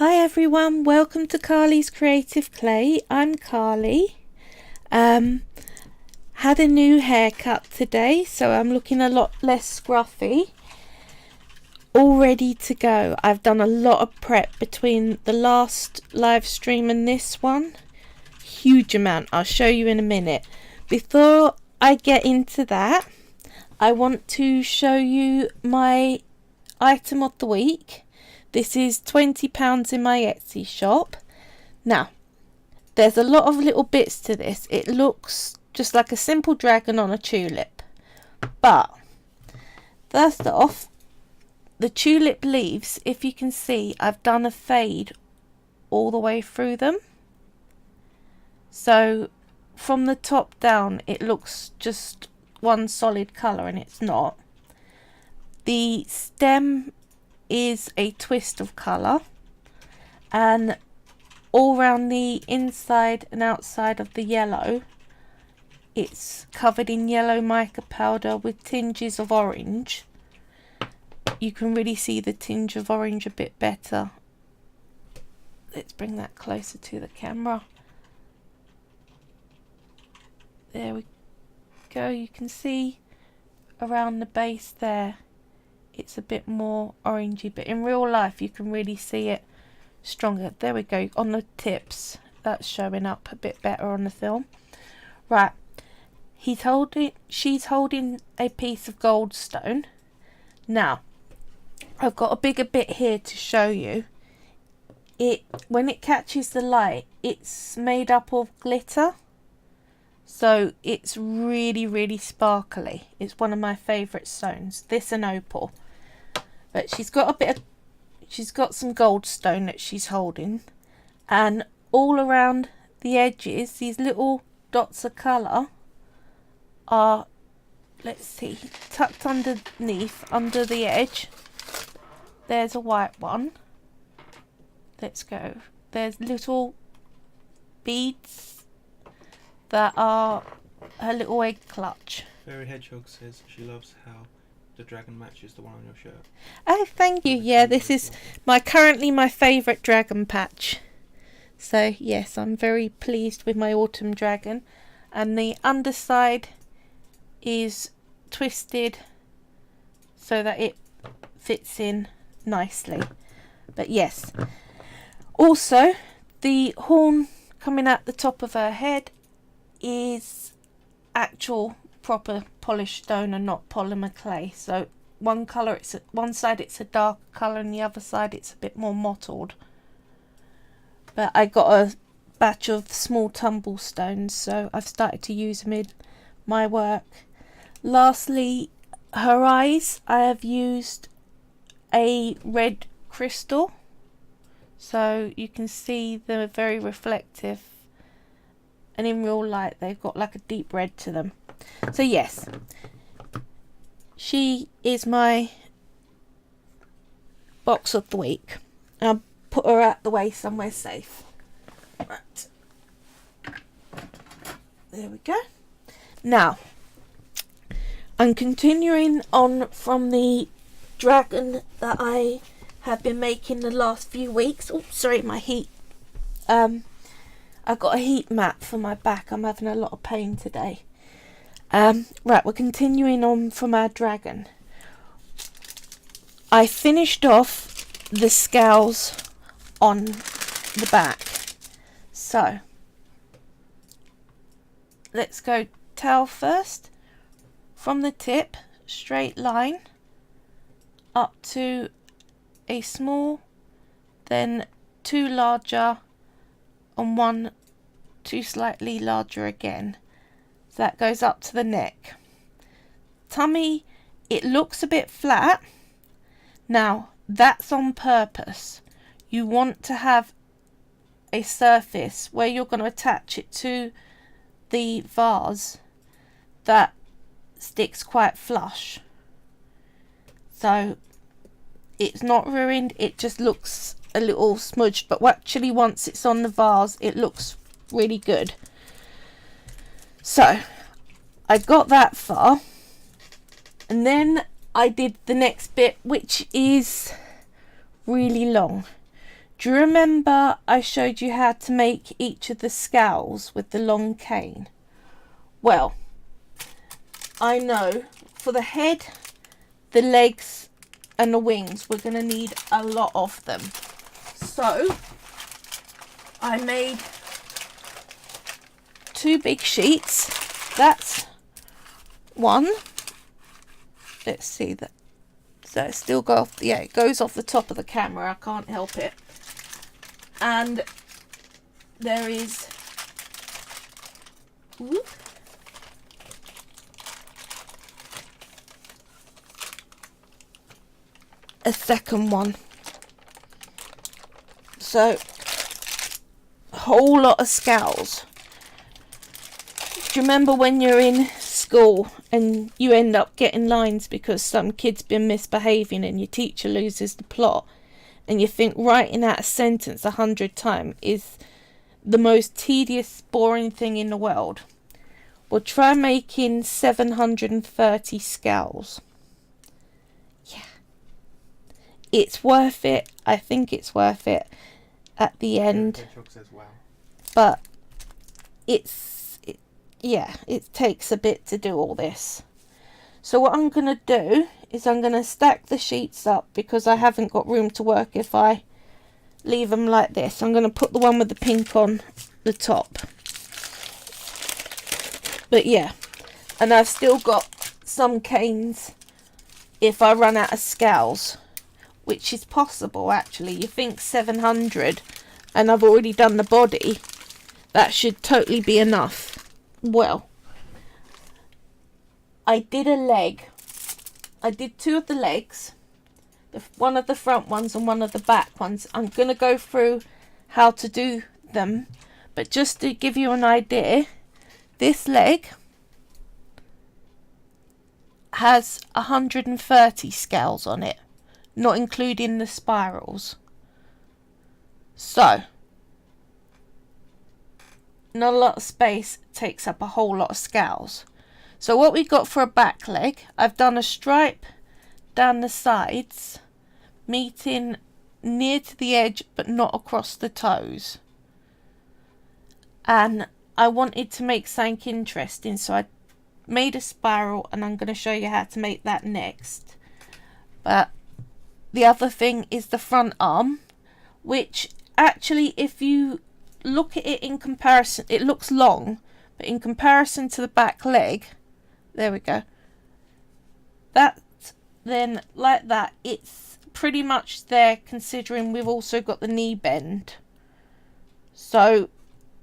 Hi everyone, welcome to Carly's Creative Clay. I'm Carly. Had a new haircut today, so I'm looking a lot less scruffy. All ready to go. I've done a lot of prep between the last live stream and this one. Huge amount. I'll show you in a minute. Before I get into that, I want to show you my item of the week. This is £20 in my Etsy shop. Now, there's a lot of little bits to this. It looks just like a simple dragon on a tulip. But, first off, the tulip leaves, if you can see, I've done a fade all the way through them. So, from the top down, it looks just one solid colour, and it's not. The stem is a twist of colour, and all around the inside and outside of the yellow, it's covered in yellow mica powder with tinges of orange. You can really see the tinge of orange a bit better. Let's bring that closer to the camera. There we go. You can see around the base there it's a bit more orangey, but in real life you can really see it stronger. There we go. On the tips, that's showing up a bit better on the film. Right, she's holding a piece of goldstone. Now, I've got a bigger bit here to show you. When it catches the light, it's made up of glitter. So it's really, really sparkly. It's one of my favourite stones. This and opal. But she's got some goldstone that she's holding. And all around the edges, these little dots of colour are, let's see, tucked underneath, under the edge. There's a white one. Let's go. There's little beads that are her little egg clutch. Fairy Hedgehog says she loves how the dragon matches the one on your shirt. Oh, thank you. Yeah, this is currently my favourite dragon patch. So yes, I'm very pleased with my autumn dragon. And the underside is twisted so that it fits in nicely. But yes, also the horn coming out the top of her head is actual proper polished stone and not polymer clay. So one side it's a dark colour and the other side it's a bit more mottled. But I got a batch of small tumble stones, so I've started to use them in my work. Lastly, her eyes, I have used a red crystal, so you can see they're very reflective. And in real light they've got like a deep red to them. So yes, she is my box of the week. I'll put her out the way somewhere safe. Right, there we go. Now I'm continuing on from the dragon that I have been making the last few weeks. Oh, sorry, my heat. I've got a heat mat for my back. I'm having a lot of pain today. Right, we're continuing on from our dragon. I finished off the scales on the back. So, let's go tail first. From the tip, straight line, up to a small, then two larger, and two slightly larger again. So that goes up to the neck. Tummy, it looks a bit flat. Now, that's on purpose. You want to have a surface where you're going to attach it to the vase that sticks quite flush. So it's not ruined, it just looks a little smudged, but actually once it's on the vase it looks really good. So I got that far, and then I did the next bit, which is really long. Do you remember I showed you how to make each of the scales with the long cane? Well, I know for the head, the legs and the wings, we're going to need a lot of them. So I made 2 big sheets. That's one. Let's see that. So it still go off. Yeah, it goes off the top of the camera. I can't help it. And there is a second one. So a whole lot of scales. Do you remember when you're in school and you end up getting lines because some kid's been misbehaving and your teacher loses the plot, and you think writing out a sentence 100 times is the most tedious, boring thing in the world? Well, try making 730 scales. Yeah. It's worth it. I think it's worth it at the end. But it takes a bit to do all this. So what I'm going to do is I'm going to stack the sheets up because I haven't got room to work if I leave them like this. I'm going to put the one with the pink on the top. But yeah, and I've still got some canes if I run out of scales, which is possible actually. You think 700 and I've already done the body. That should totally be enough. Well, I did a leg. I did 2 of the legs, one of the front ones and one of the back ones. I'm going to go through how to do them, but just to give you an idea, this leg has 130 scales on it, not including the spirals. So, not a lot of space, takes up a whole lot of scales. So what we got for a back leg, I've done a stripe down the sides, meeting near to the edge but not across the toes. And I wanted to make something interesting, so I made a spiral, and I'm going to show you how to make that next. But the other thing is the front arm, which actually, if you look at it in comparison, it looks long, but in comparison to the back leg, there we go, that then like that, it's pretty much there, considering we've also got the knee bend. So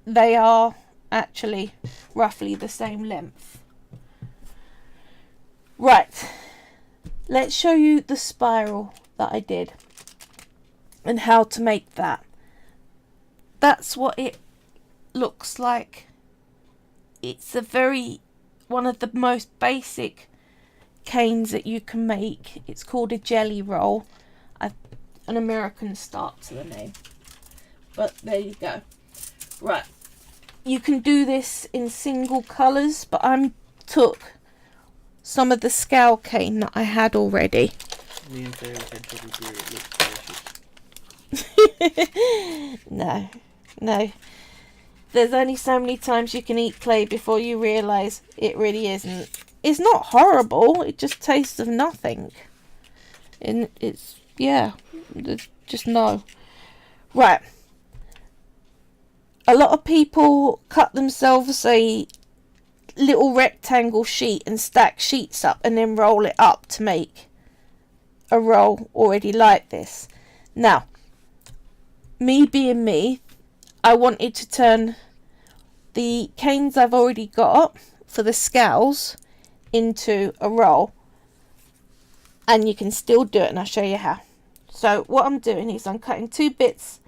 they are actually roughly the same length. Right, let's show you the spiral that I did and how to make that. That's what it looks like. It's one of the most basic canes that you can make. It's called a jelly roll. An American start to the name, but there you go. Right, you can do this in single colours, but I took some of the scale cane that I had already. Me and Fairy said probably it looks delicious. No. There's only so many times you can eat clay before you realise it really isn't. It's not horrible, it just tastes of nothing. And it's, yeah, just no. Right. A lot of people cut themselves a little rectangle sheet and stack sheets up and then roll it up to make a roll already like this. Now, me being me, I wanted to turn the canes I've already got for the scales into a roll, and you can still do it, and I'll show you how. So what I'm doing is I'm cutting 2 bits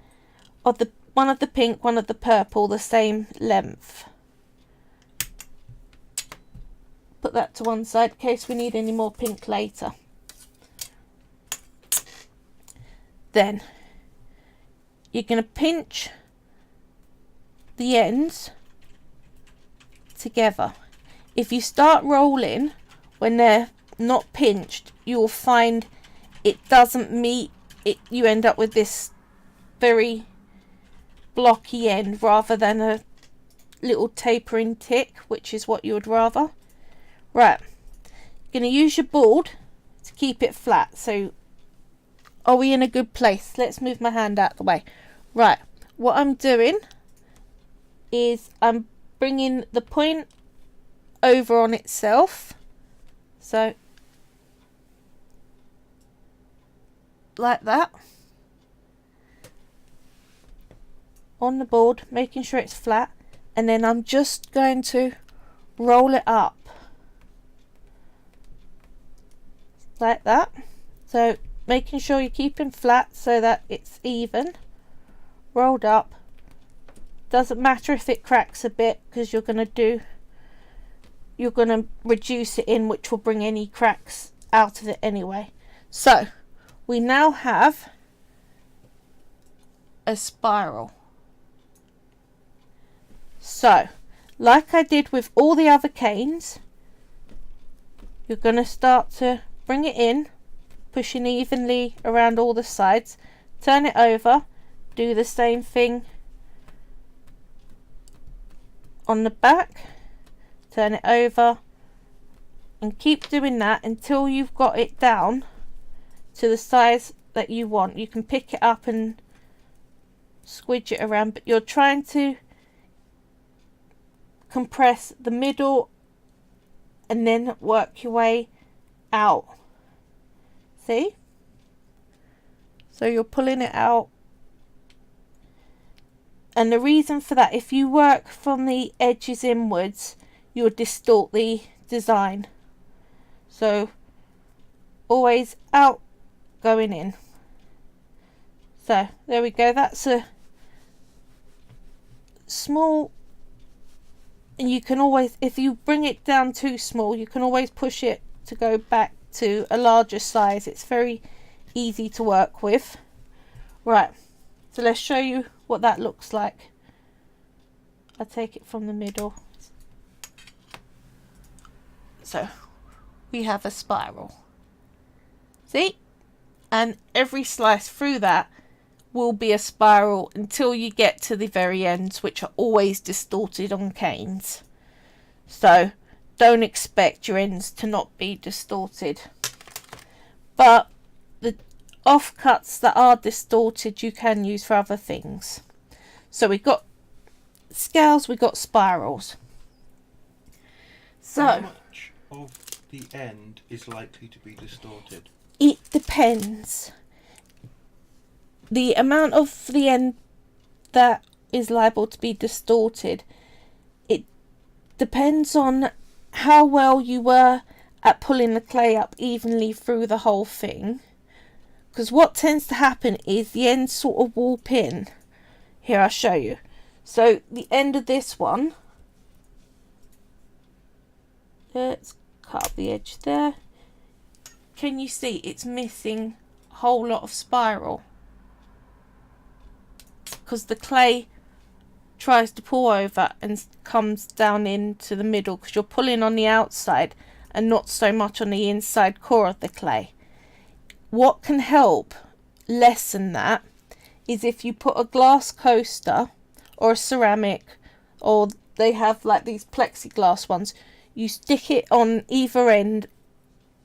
of one of the pink, one of the purple, the same length. Put that to one side in case we need any more pink later. Then you're going to pinch the ends together. If you start rolling when they're not pinched, you will find it doesn't meet it. You end up with this very blocky end rather than a little tapering tick, which is what you would rather. Right, you're going to use your board to keep it flat. So are we in a good place? Let's move my hand out of the way. Right, what I'm doing is I'm bringing the point over on itself, so like that, on the board, making sure it's flat, and then I'm just going to roll it up like that. So making sure you're keeping flat so that it's even rolled up. Doesn't matter if it cracks a bit, because you're going to reduce it in, which will bring any cracks out of it anyway. So we now have a spiral. So like I did with all the other canes, you're going to start to bring it in, pushing evenly around all the sides, turn it over, do the same thing on the back, turn it over, and keep doing that until you've got it down to the size that you want. You can pick it up and squidge it around, but you're trying to compress the middle and then work your way out. See? So you're pulling it out. And the reason for that, if you work from the edges inwards, you'll distort the design. So always out, going in. So there we go. That's a small, and you can always, if you bring it down too small, you can always push it to go back to a larger size. It's very easy to work with. Right, so let's show you what that looks like. I take it from the middle. So we have a spiral. See? And every slice through that will be a spiral until you get to the very ends, which are always distorted on canes. So don't expect your ends to not be distorted. But the offcuts that are distorted you can use for other things. So we've got scales, we've got spirals. So how much of the end is likely to be distorted? It depends. The amount of the end that is liable to be distorted, it depends on how well you were at pulling the clay up evenly through the whole thing. Because what tends to happen is the ends sort of warp in. Here, I'll show you. So the end of this one, let's cut up the edge there. Can you see it's missing a whole lot of spiral? Because the clay tries to pull over and comes down into the middle, because you're pulling on the outside and not so much on the inside core of the clay. What can help lessen that is if you put a glass coaster or a ceramic, or they have like these plexiglass ones, you stick it on either end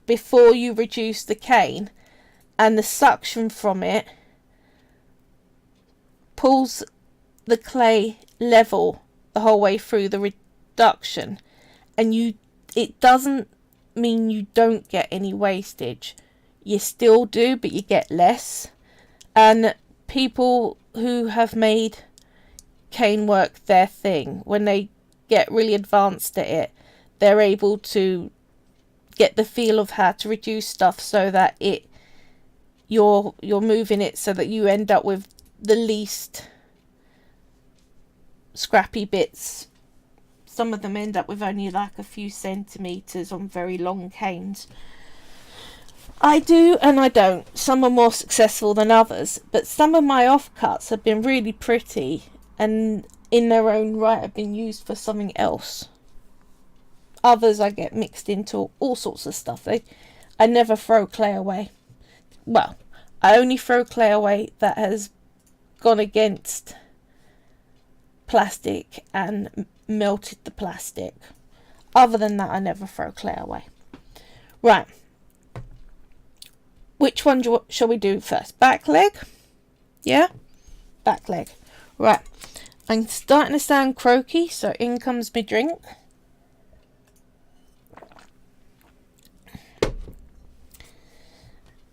before you reduce the cane, and the suction from it pulls the clay level the whole way through the reduction, and it doesn't mean you don't get any wastage. You still do, but you get less. And people who have made cane work their thing, when they get really advanced at it, they're able to get the feel of how to reduce stuff so that you're moving it so that you end up with the least scrappy bits. Some of them end up with only like a few centimeters on very long canes. I do and I don't. Some are more successful than others, but some of my offcuts have been really pretty and in their own right have been used for something else. Others I get mixed into all sorts of stuff. I never throw clay away. Well, I only throw clay away that has gone against plastic and melted the plastic. Other than that, I never throw clay away. Right. Which one shall we do first? Back leg? Yeah? Back leg. Right. I'm starting to sound croaky, so in comes my drink.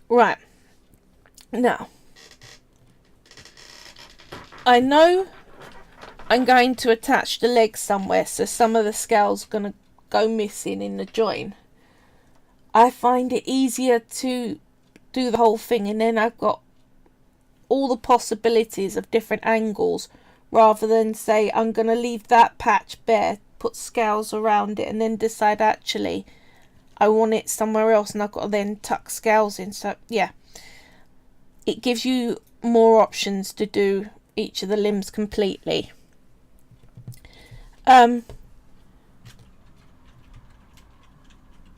Right. Now, I know I'm going to attach the legs somewhere, so some of the scales are going to go missing in the join. I find it easier to do the whole thing, and then I've got all the possibilities of different angles, rather than say I'm going to leave that patch bare, put scales around it, and then decide actually I want it somewhere else, and I've got to then tuck scales in. So yeah, it gives you more options to do each of the limbs completely.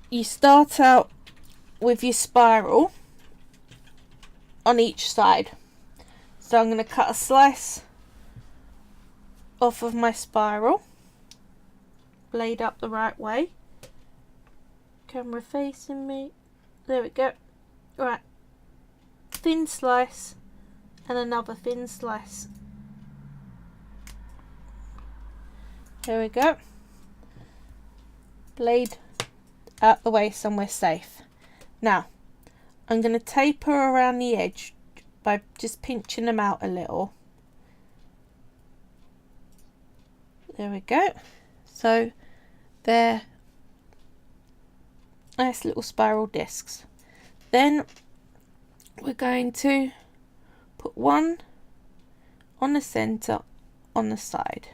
You start out with your spiral on each side. So I'm going to cut a slice off of my spiral, laid up the right way. Camera facing me. There we go. Right. Thin slice and another thin slice. There we go. Blade out the way somewhere safe. Now, I'm going to taper around the edge by just pinching them out a little. There we go. So they're nice little spiral discs. Then we're going to put one on the centre on the side.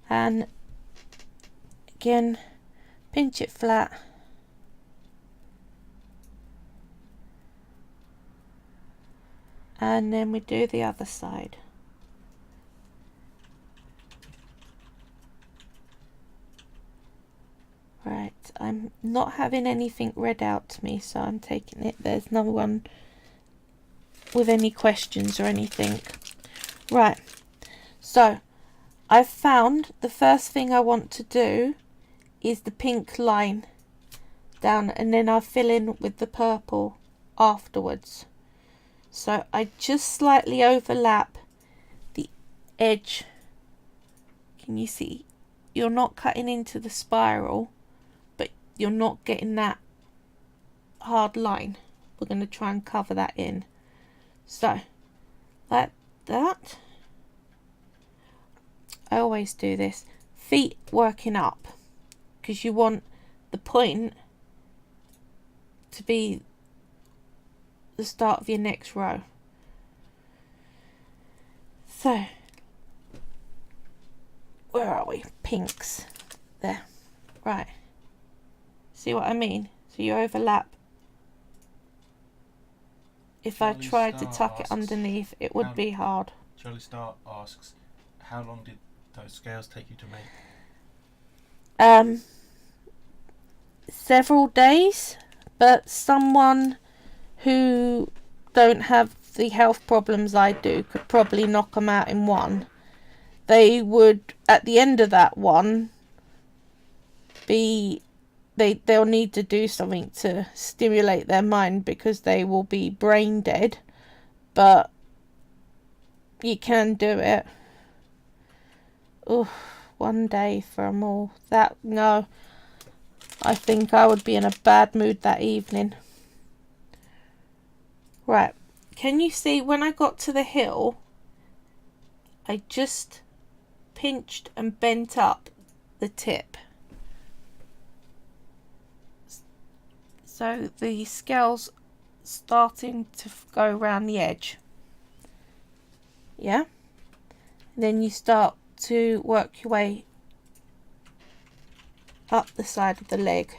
And again, pinch it flat. And then we do the other side. Right, I'm not having anything read out to me, so I'm taking it. There's no one with any questions or anything. Right, so I've found the first thing I want to do is the pink line down, and then I fill in with the purple afterwards. So I just slightly overlap the edge. Can you see? You're not cutting into the spiral, but you're not getting that hard line. We're going to try and cover that in. So, like that. I always do this. Feet working up, because you want the point to be the start of your next row. So, where are we? Pinks. There. Right. See what I mean? So you overlap. If I tried to tuck it underneath, it would be hard. Charlie Star asks, how long did those scales take you to make? Several days, but someone who don't have the health problems I do could probably knock them out in one. They would, at the end of that one, they'll need to do something to stimulate their mind, because they will be brain dead, but you can do it. Oh, 1 day for them all. No, I think I would be in a bad mood that evening. Right, can you see when I got to the hill, I just pinched and bent up the tip. So the scales starting to go around the edge. Yeah? Then you start to work your way up the side of the leg.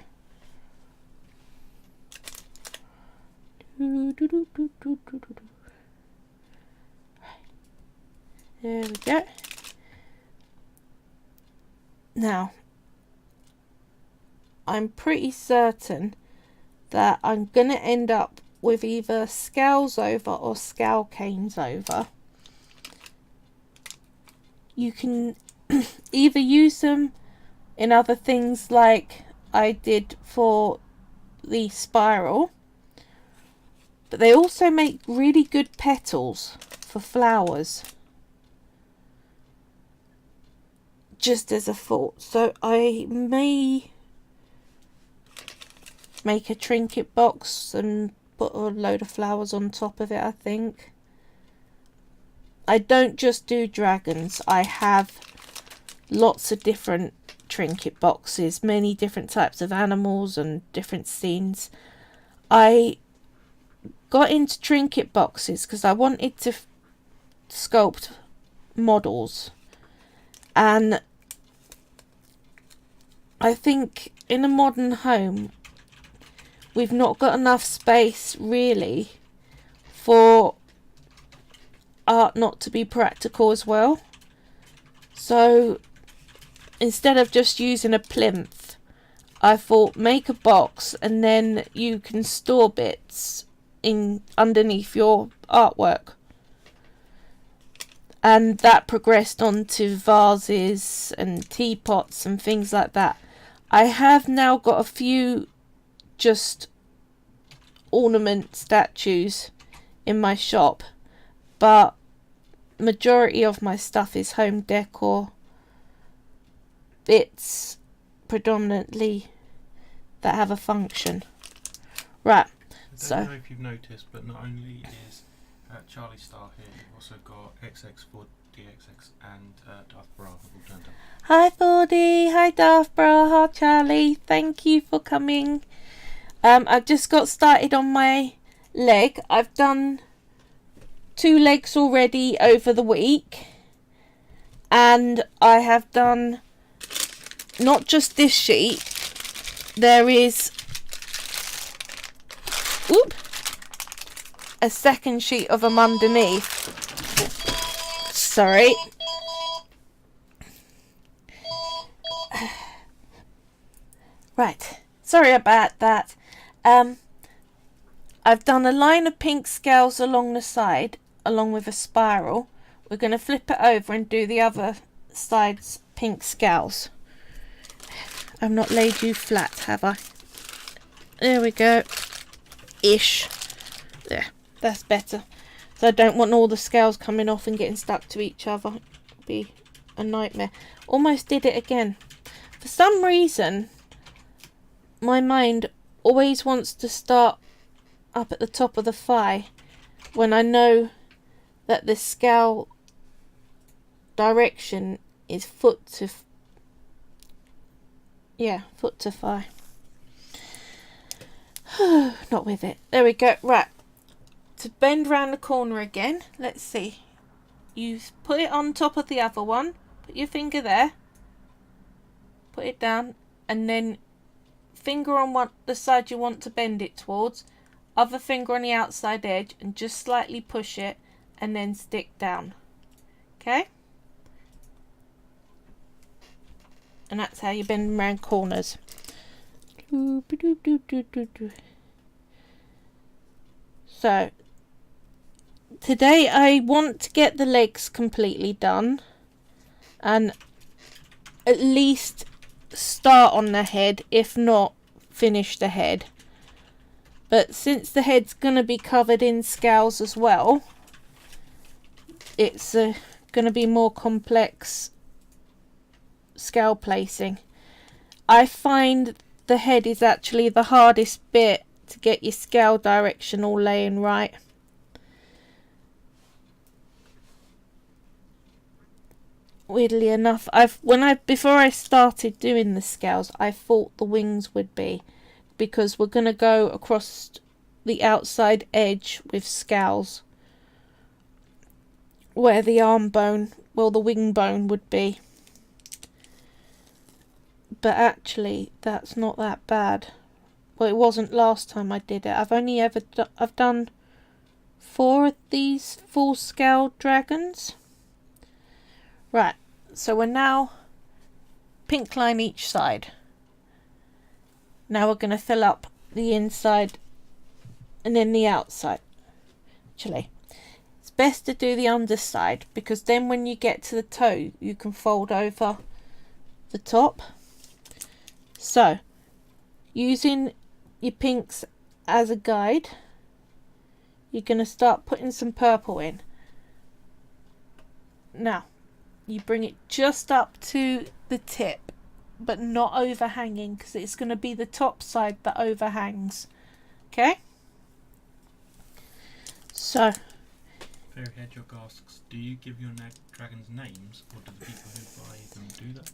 There we go. Now, I'm pretty certain that I'm going to end up with either scales over or scale canes over, you can either use them in other things like I did for the spiral, but they also make really good petals for flowers. Just as a thought. So I may make a trinket box and put a load of flowers on top of it, I think. I don't just do dragons. I have lots of different trinket boxes, many different types of animals and different scenes. I got into trinket boxes because I wanted to sculpt models, and I think in a modern home we've not got enough space really for art not to be practical as well. So instead of just using a plinth, I thought make a box and then you can store bits in underneath your artwork. And that progressed on to vases and teapots and things like that. I have now got a few just ornament statues in my shop, but majority of my stuff is home decor bits, predominantly, that have a function. Right, I don't know if you've noticed, but not only is Charlie Star here, you've also got XX4DXX and Darth Bra have all turned up. Hi 4D, hi Darth Bra, hi Charlie, thank you for coming. I've just got started on my leg. I've done 2 legs already over the week, and I have done not just this sheet, there is a second sheet of them underneath. Sorry. Right, sorry about that. I've done a line of pink scales along the side, along with a spiral. We're going to flip it over and do the other side's pink scales. I've not laid you flat, have I? There we go. Ish. There, that's better. So I don't want all the scales coming off and getting stuck to each other. It'd be a nightmare. Almost did it again. For some reason, my mind always wants to start up at the top of the thigh when I know that the scale direction is foot to thigh. Not with it. There we go. Right. To bend round the corner again. Let's see. You put it on top of the other one. Put your finger there. Put it down. And then finger on the side you want to bend it towards. Other finger on the outside edge. And just slightly push it. And then stick down. Okay? And that's how you bend around corners. So, today I want to get the legs completely done. And at least start on the head, if not finish the head. But since the head's going to be covered in scales as well, it's going to be more complex scale placing. I find the head is actually the hardest bit to get your scale direction all laying right. Weirdly enough, before I started doing the scales, I thought the wings would be, because we're going to go across the outside edge with scales where the arm bone, well, the wing bone would be. But actually, that's not that bad. Well, it wasn't last time I did it. I've done 4 of these full scale dragons. Right, so we're now pink line each side. Now we're going to fill up the inside and then the outside. Actually, it's best to do the underside, because then when you get to the toe you can fold over the top. So using your pinks as a guide, you're going to start putting some purple in. Now you bring it just up to the tip, but not overhanging, because it's going to be the top side that overhangs. Okay, so Fairy Hedgehog asks, do you give your dragons names, or do the people who buy them do that?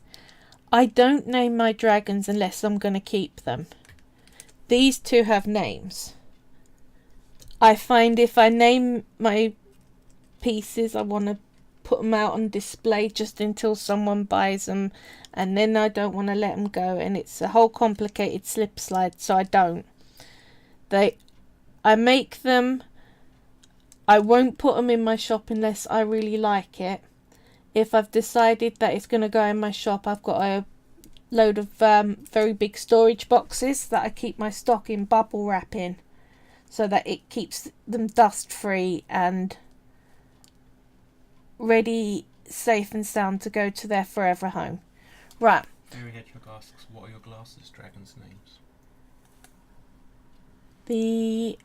I don't name my dragons unless I'm going to keep them. These two have names. I find if I name my pieces, I want to put them out on display just until someone buys them, and then I don't want to let them go, and it's a whole complicated slip slide, so I don't. I make them. I won't put them in my shop unless I really like it. If I've decided that it's going to go in my shop, I've got a load of very big storage boxes that I keep my stock in bubble wrap in, so that it keeps them dust free and ready, safe and sound to go to their forever home. Right. Fairy Hedgehog asks, what are your glasses dragons' names? The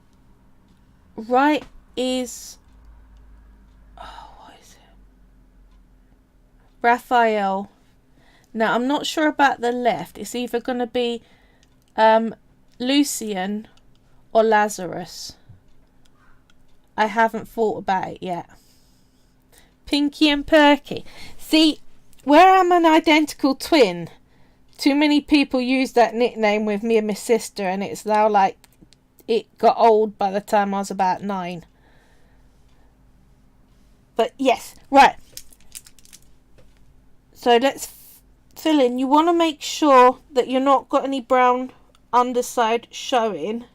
right is, what is it? Raphael. Now I'm not sure about the left. It's either going to be Lucian or Lazarus. I haven't thought about it yet. Pinky and Perky. See, where I'm an identical twin, too many people use that nickname with me and my sister, and it's now like it got old by the time I was about 9. But yes, right. So let's fill in. You want to make sure that you're not got any brown underside showing,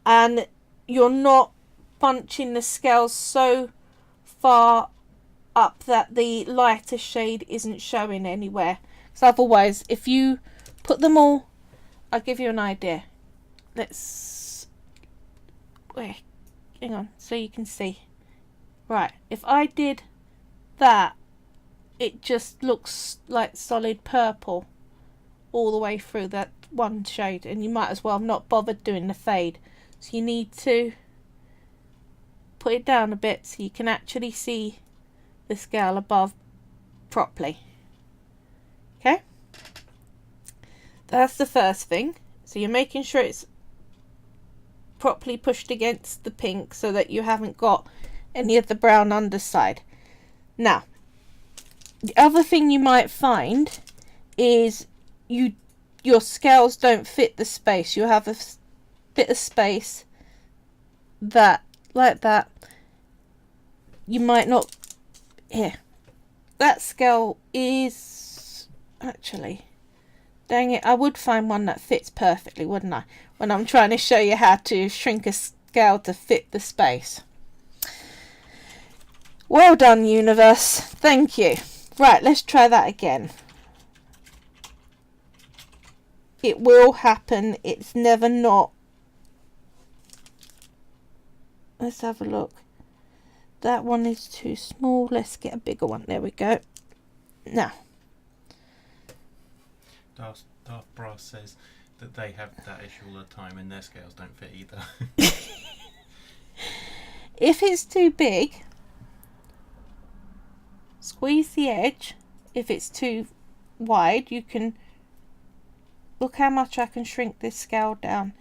and you're not bunching the scales so far up that the lighter shade isn't showing anywhere. So otherwise, if you put them all, I'll give you an idea. Let's wait, hang on, so you can see. Right, if I did that, it just looks like solid purple all the way through that one shade, and you might as well have not bothered doing the fade. So you need to put it down a bit so you can actually see the scale above properly. Okay, that's the first thing. So you're making sure it's properly pushed against the pink so that you haven't got any of the brown underside. Now, the other thing you might find is your scales don't fit the space. You have a bit of space that, like that, you might not. Here, that scale is actually, dang it, I would find one that fits perfectly, wouldn't I, when I'm trying to show you how to shrink a scale to fit the space. Well done, universe, thank you. Right, let's try that again. It will happen, it's never not. Let's have a look. That one is too small. Let's get a bigger one. There we go. Now, Darth Brass says that they have that issue all the time and their scales don't fit either. if it's too big, squeeze the edge. If it's too wide, you can look how much I can shrink this scale down.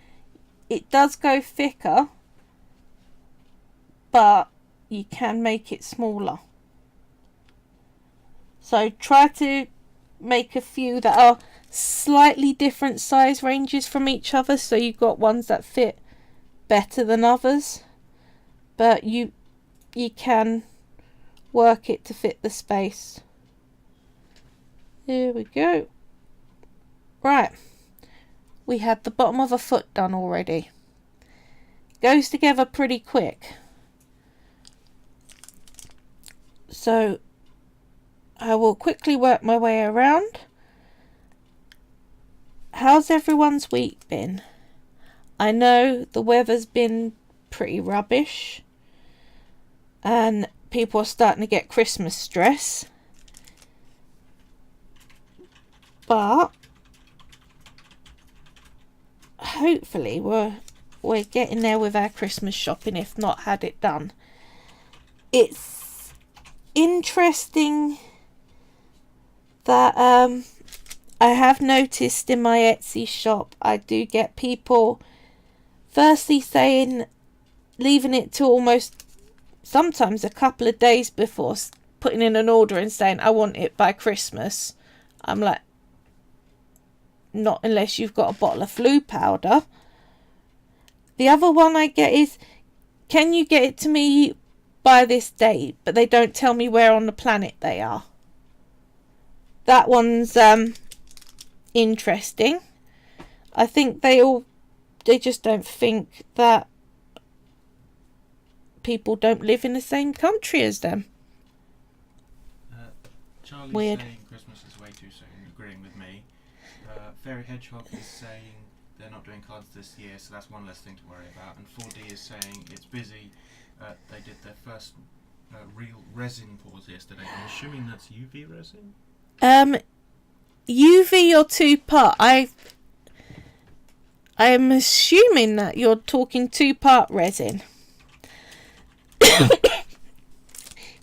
It does go thicker, but you can make it smaller. So try to make a few that are slightly different size ranges from each other, so you've got ones that fit better than others, but you can work it to fit the space. There we go. Right, we had the bottom of a foot done already. Goes together pretty quick. So I will quickly work my way around. How's everyone's week been? I know the weather's been pretty rubbish and people are starting to get Christmas stress, but hopefully we're getting there with our Christmas shopping, if not had it done. It's interesting that I have noticed in my Etsy shop I do get people firstly saying, leaving it to almost sometimes a couple of days before putting in an order and saying, I want it by Christmas. I'm like, not unless you've got a bottle of flu powder. The other one I get is, can you get it to me by this date? But they don't tell me where on the planet they are. That one's interesting. I think they just don't think that people don't live in the same country as them. Charlie's Weird. saying Christmas is way too soon, agreeing with me. Fairy Hedgehog is saying they're not doing cards this year, so that's one less thing to worry about. And 4D is saying it's busy. They did their first real resin pours yesterday. I'm assuming that's UV resin? UV or 2-part. I'm assuming that you're talking 2-part resin.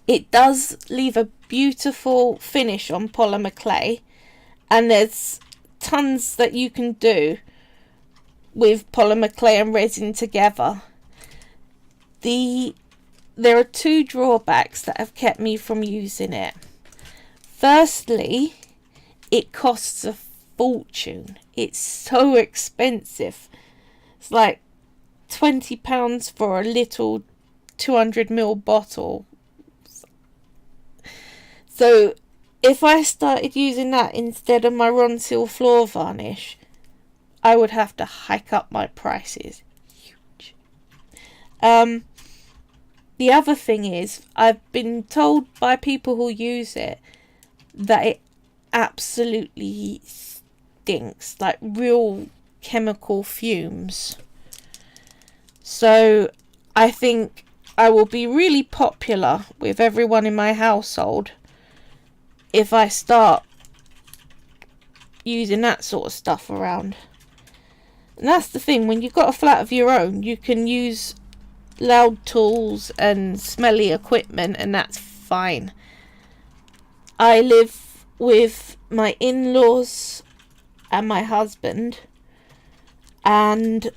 It does leave a beautiful finish on polymer clay, and there's tons that you can do with polymer clay and resin together. There are 2 drawbacks that have kept me from using it. Firstly, it costs a fortune. It's so expensive. It's like £20 for a little 200ml bottle. So if I started using that instead of my Ronseal floor varnish, I would have to hike up my prices. Huge. The other thing is, I've been told by people who use it that it absolutely stinks, like real chemical fumes. So I think I will be really popular with everyone in my household if I start using that sort of stuff around. And that's the thing, when you've got a flat of your own, you can use loud tools and smelly equipment, and that's fine. I live with my in-laws and my husband, and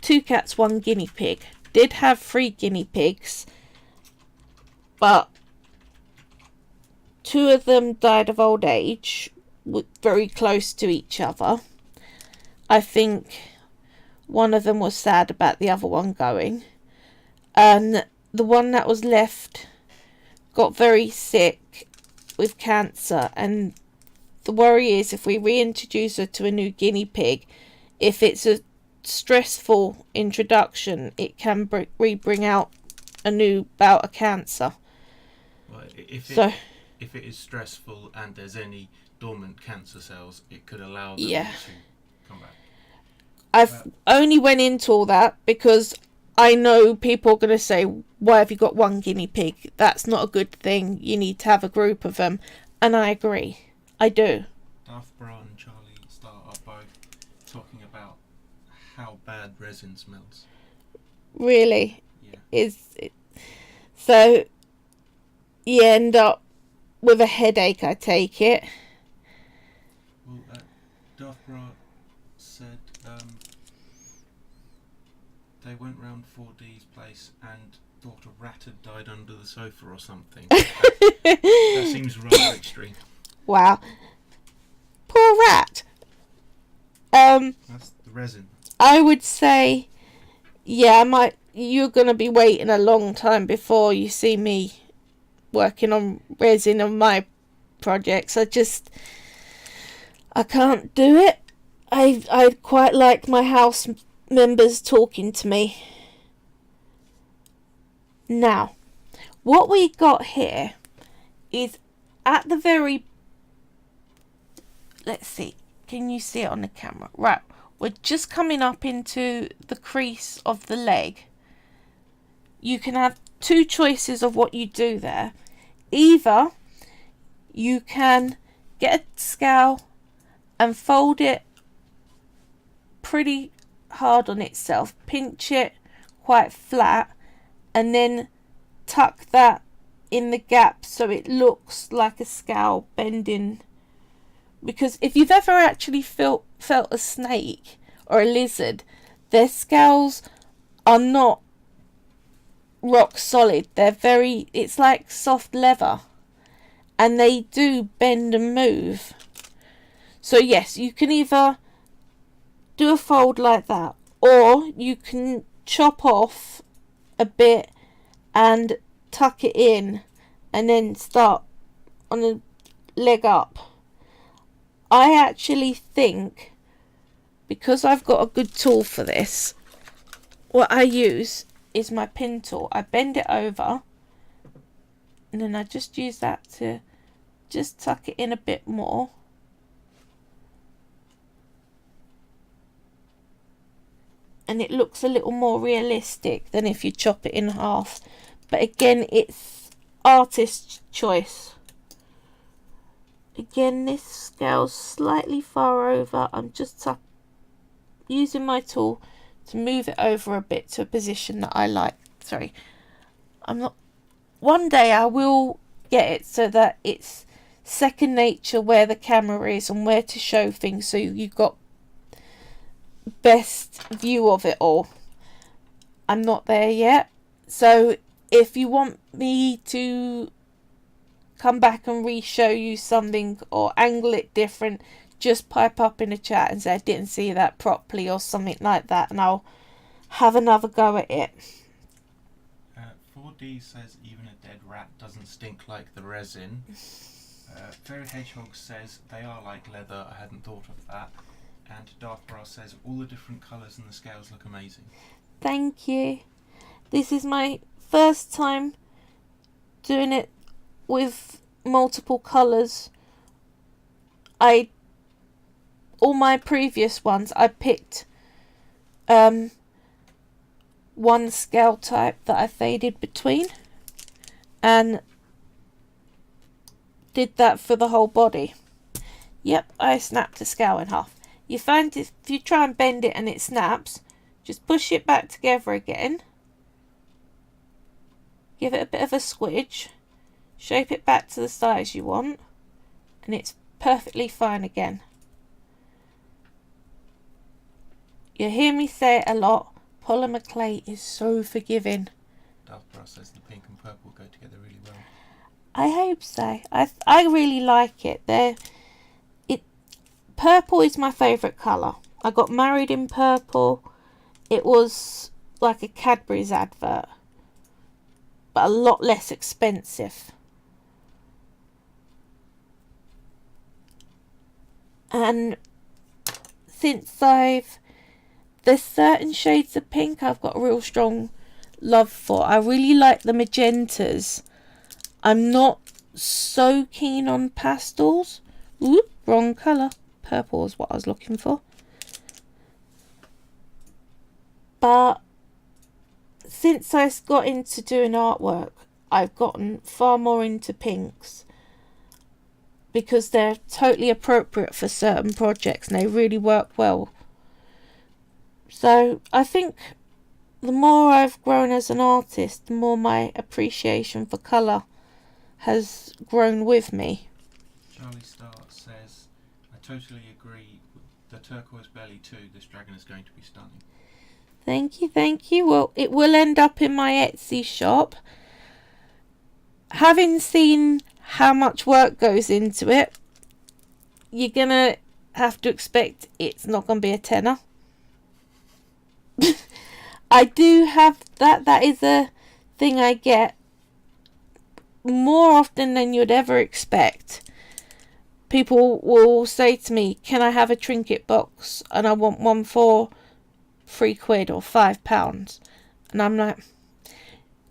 2 cats, 1 guinea pig. Did have 3 guinea pigs, but 2 of them died of old age, very close to each other. I think one of them was sad about the other one going, and the one that was left got very sick with cancer, and the worry is if we reintroduce her to a new guinea pig, if it's a stressful introduction, it can bring out a new bout of cancer. Well, if it is stressful and there's any dormant cancer cells, it could allow them to come back. I've only went into all that because I know people are going to say, why have you got 1 guinea pig? That's not a good thing. You need to have a group of them. And I agree. I do. Darth Brown and Charlie Star are both talking about how bad resin smells. Really? Yeah. So you end up with a headache, I take it. Well, Darth Brown said they went round 4D's place and thought a rat had died under the sofa or something. That seems rather extreme. Wow. Poor rat. That's the resin. I would say, you're going to be waiting a long time before you see me working on resin on my projects. I can't do it. I quite like my house members talking to me. Now, what we got here is at the very... Let's see. Can you see it on the camera? Right. we're just coming up into the crease of the leg. You can have two choices of what you do there. Either you can get a scale and fold it pretty hard on itself, pinch it quite flat, and then tuck that in the gap so it looks like a scale bending. Because if you've ever actually felt a snake or a lizard, their scales are not rock solid. It's like soft leather, and they do bend and move. So yes, you can either do a fold like that, or you can chop off a bit and tuck it in and then start on the leg up. I actually think, because I've got a good tool for this, what I use is my pin tool. I bend it over and then I just use that to just tuck it in a bit more. And it looks a little more realistic than if you chop it in half. But again, it's artist's choice. Again, this scale's slightly far over. I'm just using my tool to move it over a bit to a position that I like. Sorry, one day I will get it so that it's second nature where the camera is and where to show things, so you've got best view of it all. I'm not there yet, so if you want me to come back and re-show you something or angle it different, just pipe up in a chat and say I didn't see that properly or something like that, and I'll have another go at it. 4D says even a dead rat doesn't stink like the resin. Fairy Hedgehog says they are like leather, I hadn't thought of that. And Dark Brass says all the different colours in the scales look amazing. Thank you. This is my first time doing it with multiple colours. All my previous ones I picked one scale type that I faded between and did that for the whole body. Yep, I snapped the scale in half. You find if you try and bend it and it snaps, just push it back together again, give it a bit of a squidge, shape it back to the size you want, and it's perfectly fine again. You hear me say it a lot, polymer clay is so forgiving. Dark Brass says the pink and purple go together really well. I hope so. I really like it. Purple is my favourite colour. I got married in purple. It was like a Cadbury's advert, but a lot less expensive. And since there's certain shades of pink I've got a real strong love for. I really like the magentas. I'm not so keen on pastels. Ooh, wrong colour. Purple is what I was looking for. But since I got into doing artwork, I've gotten far more into pinks because they're totally appropriate for certain projects and they really work well. So I think the more I've grown as an artist, the more my appreciation for colour has grown with me. Charlie Star says, I totally agree. The turquoise belly too, this dragon is going to be stunning. Thank you, thank you. Well, it will end up in my Etsy shop. Having seen how much work goes into it, you're going to have to expect it's not going to be a tenner. I do have that. That is a thing I get more often than you'd ever expect. People will say to me, can I have a trinket box? And I want one for £3 or £5. And I'm like,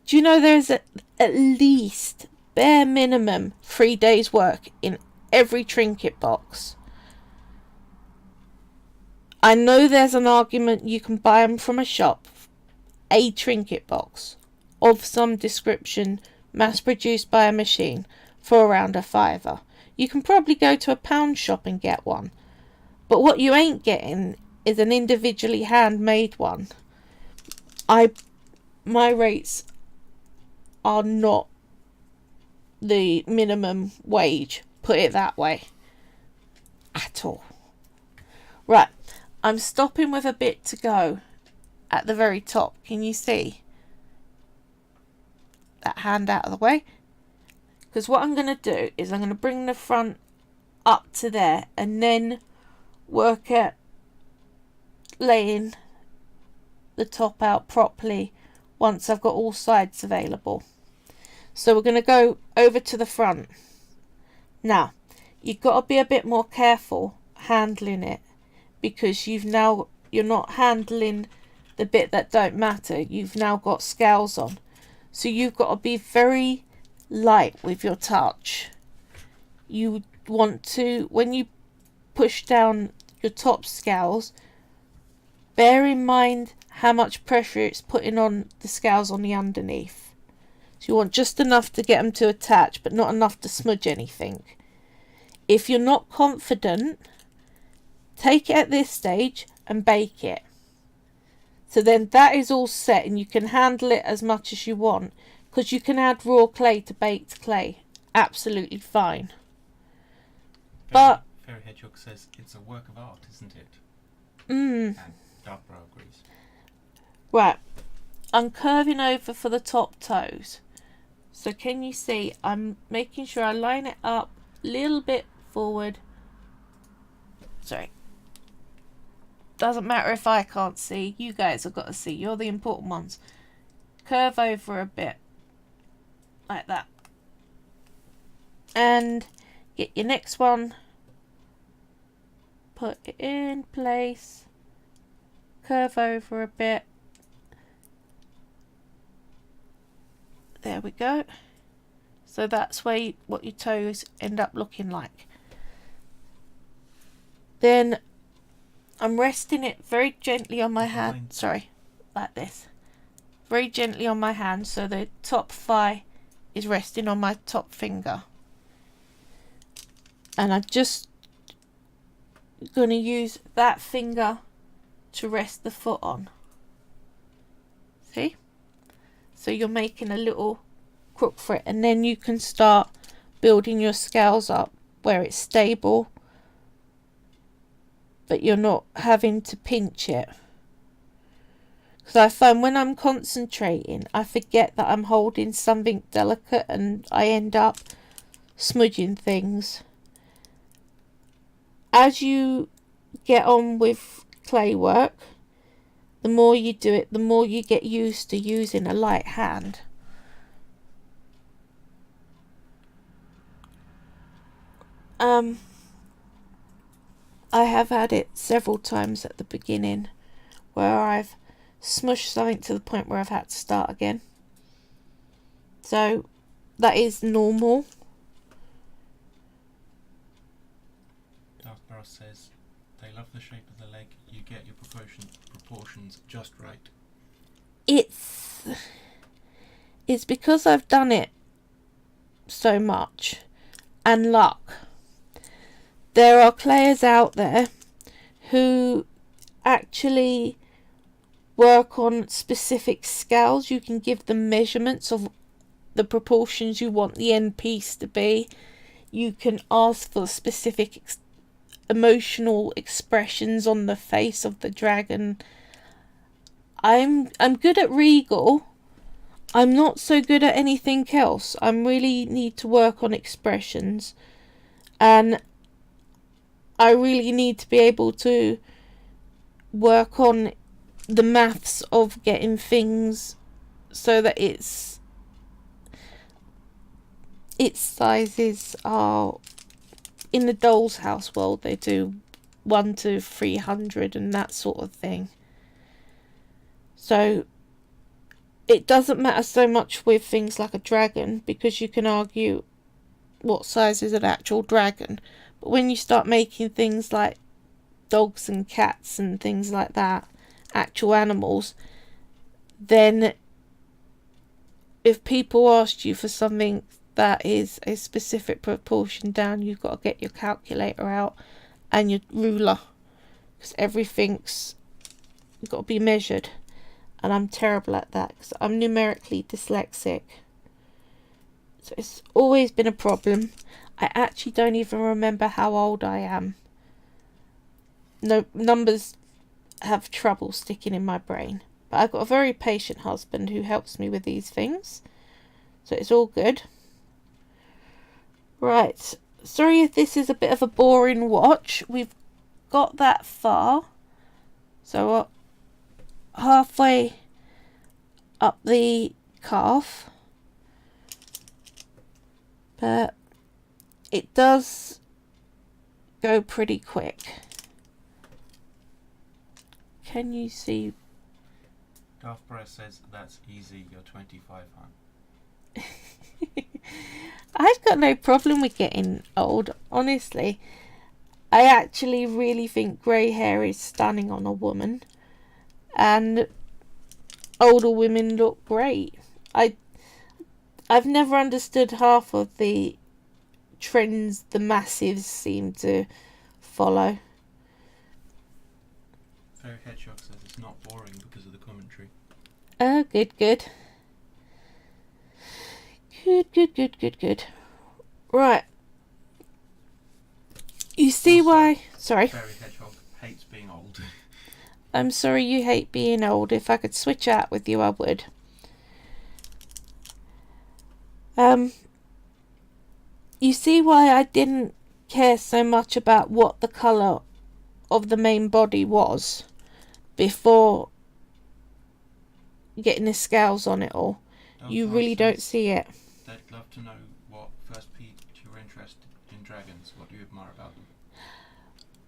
do you know there's at least bare minimum 3 days work in every trinket box? I know there's an argument you can buy them from a shop, a trinket box of some description, mass produced by a machine, for around £5. You can probably go to a pound shop and get one, but what you ain't getting is an individually handmade one. My rates are not the minimum wage, put it that way, at all. Right, I'm stopping with a bit to go at the very top. Can you see that hand out of the way? Because what I'm going to do is I'm going to bring the front up to there and then work at laying the top out properly once I've got all sides available. So we're going to go over to the front. Now, you've got to be a bit more careful handling it, because you're not handling the bit that don't matter. You've now got scales on. So you've got to be very light with your touch. You want to, when you push down your top scales, bear in mind how much pressure it's putting on the scales on the underneath. So you want just enough to get them to attach, but not enough to smudge anything. If you're not confident, take it at this stage and bake it. So then that is all set and you can handle it as much as you want, because you can add raw clay to baked clay. Absolutely fine. But Fairy Hedgehog says it's a work of art, isn't it? And Dark Brow agrees. Right, I'm curving over for the top toes. So can you see I'm making sure I line it up a little bit forward. Sorry. Doesn't matter if I can't see. You guys have got to see. You're the important ones. Curve over a bit. Like that. And get your next one. Put it in place. Curve over a bit. There we go. So that's what your toes end up looking like. Then I'm resting it very gently on my hand. Sorry, like this. Very gently on my hand, so the top thigh is resting on my top finger. And I'm just going to use that finger to rest the foot on. See? So you're making a little crook for it, and then you can start building your scales up where it's stable, but you're not having to pinch it. Because I find when I'm concentrating, I forget that I'm holding something delicate and I end up smudging things. As you get on with clay work, the more you do it, the more you get used to using a light hand. I have had it several times at the beginning where I've smushed something to the point where I've had to start again. So that is normal. Dark Brow says they love the shape of the leg. You get your proportions just right. It's because I've done it so much, and luck. There are players out there who actually work on specific scales. You can give them measurements of the proportions you want the end piece to be. You can ask for specific emotional expressions on the face of the dragon. I'm good at regal. I'm not so good at anything else. I really need to work on expressions, and I really need to be able to work on the maths of getting things so that its sizes are, in the doll's house world they do 1 to 300 and that sort of thing. So it doesn't matter so much with things like a dragon, because you can argue what size is an actual dragon. But when you start making things like dogs and cats and things like that, actual animals, then if people asked you for something that is a specific proportion down, you've got to get your calculator out and your ruler, because everything's got to be measured, and I'm terrible at that because I'm numerically dyslexic, so it's always been a problem. I actually don't even remember how old I am. No, numbers have trouble sticking in my brain, but I've got a very patient husband who helps me with these things, so it's all good. Right, sorry if this is a bit of a boring watch. We've got that far, so halfway up the calf, but it does go pretty quick. Can you see? Darth Bra says that's easy, you're 25, hon. I've got no problem with getting old, honestly. I actually really think grey hair is stunning on a woman, and older women look great. I've never understood half of the trends the masses seem to follow. Fairy Hedgehog says it's not boring because of the commentary. Oh, good. Good. Right. You see Also, why... Sorry. Fairy Hedgehog hates being old. I'm sorry you hate being old. If I could switch out with you, I would. You see why I didn't care so much about what the colour of the main body was before getting the scales on it all. You really don't see it. They'd love to know what first piqued your interest in dragons. What do you admire about them?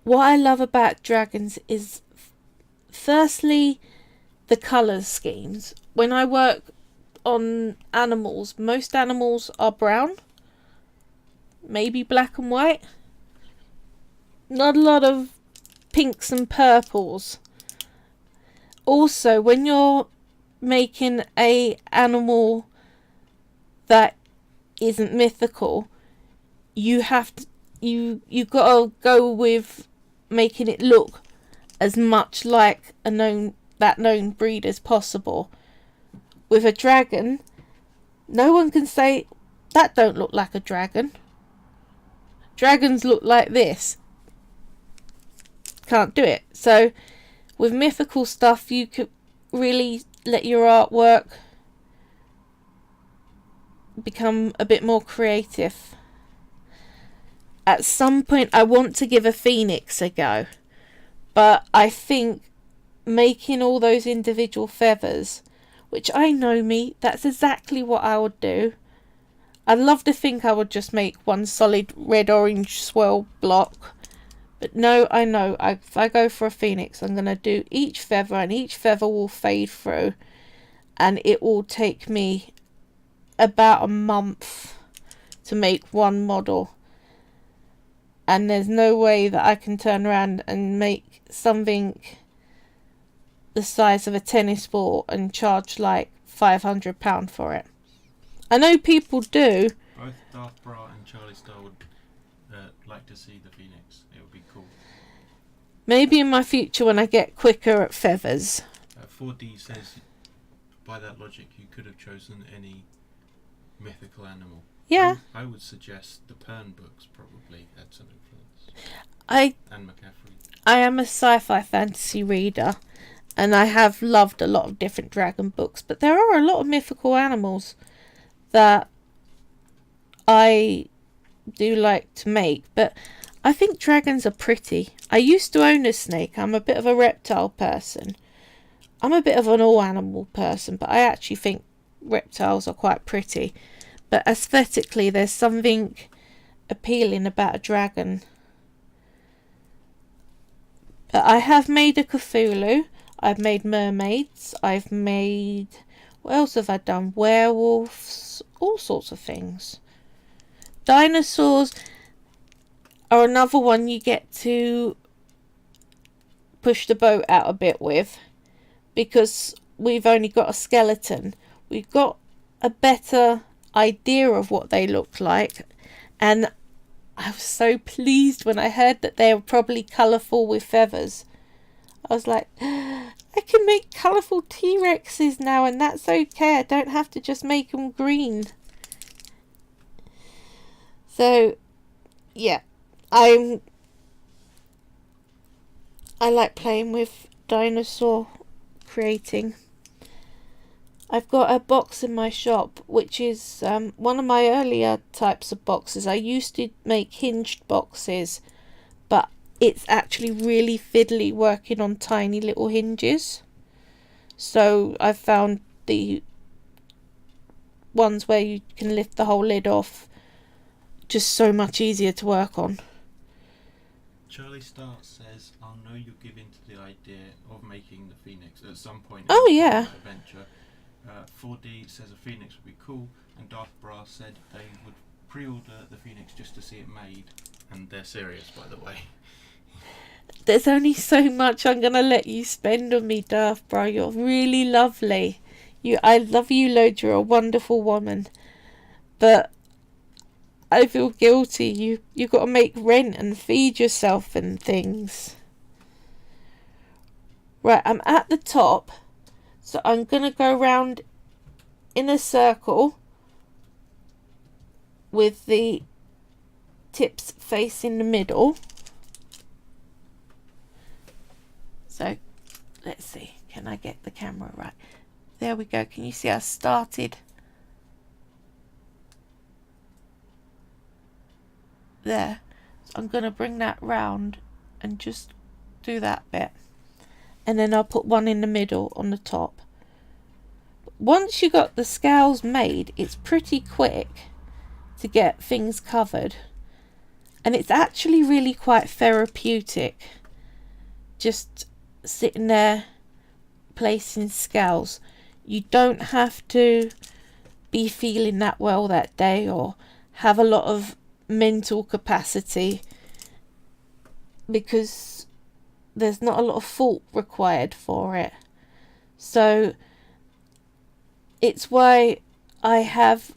What I love about dragons is, firstly, the colour schemes. When I work on animals, most animals are brown, maybe black and white. Not a lot of pinks and purples. Also, when you're making a animal that isn't mythical, you have to you gotta go with making it look as much like that known breed as possible. With a dragon, no one can say that don't look like a dragon. Dragons look like this. Can't do it. So with mythical stuff, you could really let your artwork become a bit more creative. At some point I want to give a phoenix a go, but I think making all those individual feathers, which I know me, that's exactly what I would do. I'd love to think I would just make one solid red-orange swirl block, but no, I know if I go for a phoenix, I'm going to do each feather, and each feather will fade through, and it will take me about a month to make one model. And there's no way that I can turn around and make something the size of a tennis ball and charge like £500 for it. I know people do. Both Darth Bra and Charlie Star would like to see the phoenix. It would be cool. Maybe in my future when I get quicker at feathers. 4D says, by that logic, you could have chosen any mythical animal. Yeah. I would suggest the Pern books probably had some influence. And McCaffrey. I am a sci-fi fantasy reader, and I have loved a lot of different dragon books, but there are a lot of mythical animals that I do like to make, but I think dragons are pretty. I used to own a snake. I'm a bit of a reptile person. I'm a bit of an all-animal person, but I actually think reptiles are quite pretty. But aesthetically, there's something appealing about a dragon. But I have made a Cthulhu. I've made mermaids. I've made... What else have I done? Werewolves. All sorts of things. Dinosaurs are another one you get to push the boat out a bit with, because we've only got a skeleton. We've got a better idea of what they look like, and I was so pleased when I heard that they were probably colourful with feathers. I was like, I can make colourful T-Rexes now, and that's okay. I don't have to just make them green. So, yeah, I like playing with dinosaur creating. I've got a box in my shop, which is one of my earlier types of boxes. I used to make hinged boxes, but it's actually really fiddly working on tiny little hinges. So I've found the ones where you can lift the whole lid off just so much easier to work on. Charlie Star says, I'll know you'll give in to the idea of making the Phoenix at some point Oh, in yeah. the adventure. 4D says a Phoenix would be cool, and Darth Brass said they would pre-order the Phoenix just to see it made. And they're serious, by the way. There's only so much I'm going to let you spend on me, Darth Bra. You're really lovely. I love you loads. You're a wonderful woman. But I feel guilty. You've got to make rent and feed yourself and things. Right, I'm at the top. So I'm going to go round in a circle with the tips facing the middle. So let's see, can I get the camera right? There we go. Can you see I started there? So I'm going to bring that round and just do that bit. And then I'll put one in the middle on the top. Once you got the scales made, it's pretty quick to get things covered. And it's actually really quite therapeutic. Just sitting there placing scales. You don't have to be feeling that well that day or have a lot of mental capacity, because there's not a lot of thought required for it. So it's why I have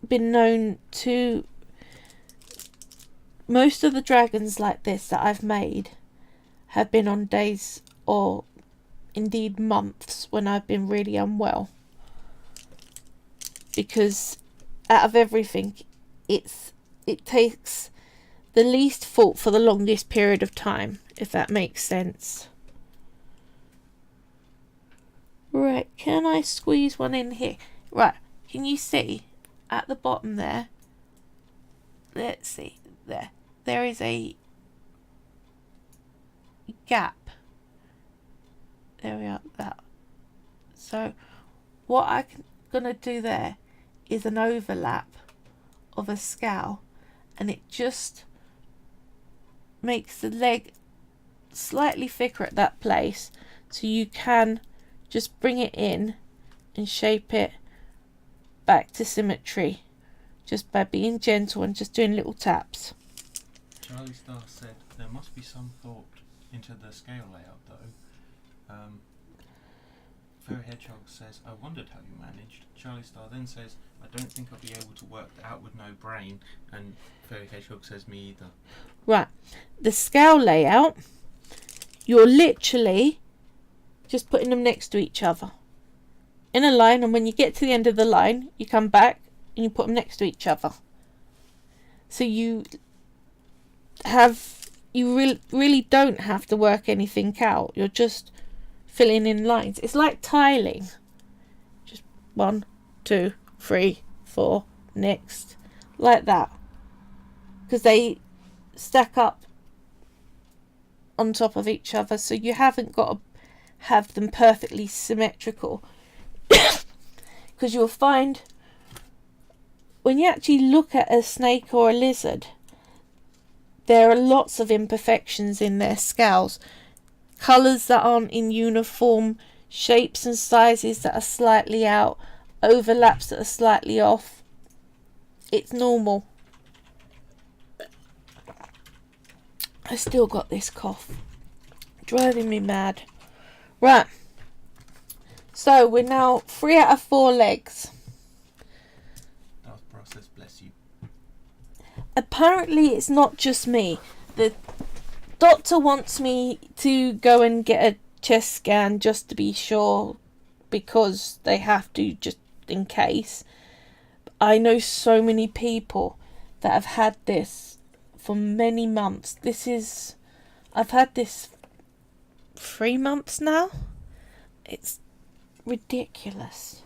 been known to, most of the dragons like this that I've made have been on days or indeed months when I've been really unwell, because out of everything it takes the least thought for the longest period of time, if that makes sense. Right, can I squeeze one in here? Right, can you see at the bottom there? Let's see, there is a gap. There we are, that. So what I'm gonna do there is an overlap of a scowl, and it just makes the leg slightly thicker at that place, so you can just bring it in and shape it back to symmetry just by being gentle and just doing little taps. Charlie Star said there must be some thought into the scale layout though. Fairy Hedgehog says, I wondered how you managed. Charlie Star then says, I don't think I'll be able to work that out with no brain. And Fairy Hedgehog says, me either. Right, the scale layout, you're literally just putting them next to each other in a line, and when you get to the end of the line you come back and you put them next to each other. So you really don't have to work anything out. You're just filling in lines. It's like tiling. Just 1, 2, 3, 4, next, like that, because they stack up on top of each other, so you haven't got to have them perfectly symmetrical. Because you'll find when you actually look at a snake or a lizard, there are lots of imperfections in their scales. Colours that aren't in uniform, shapes and sizes that are slightly out, overlaps that are slightly off. It's normal. I still got this cough. Driving me mad. Right. So we're now 3 out of 4 legs. That was process, bless you. Apparently it's not just me. The doctor wants me to go and get a chest scan just to be sure, because they have to, just in case. I know so many people that have had this for many months. I've had this 3 months now. It's ridiculous.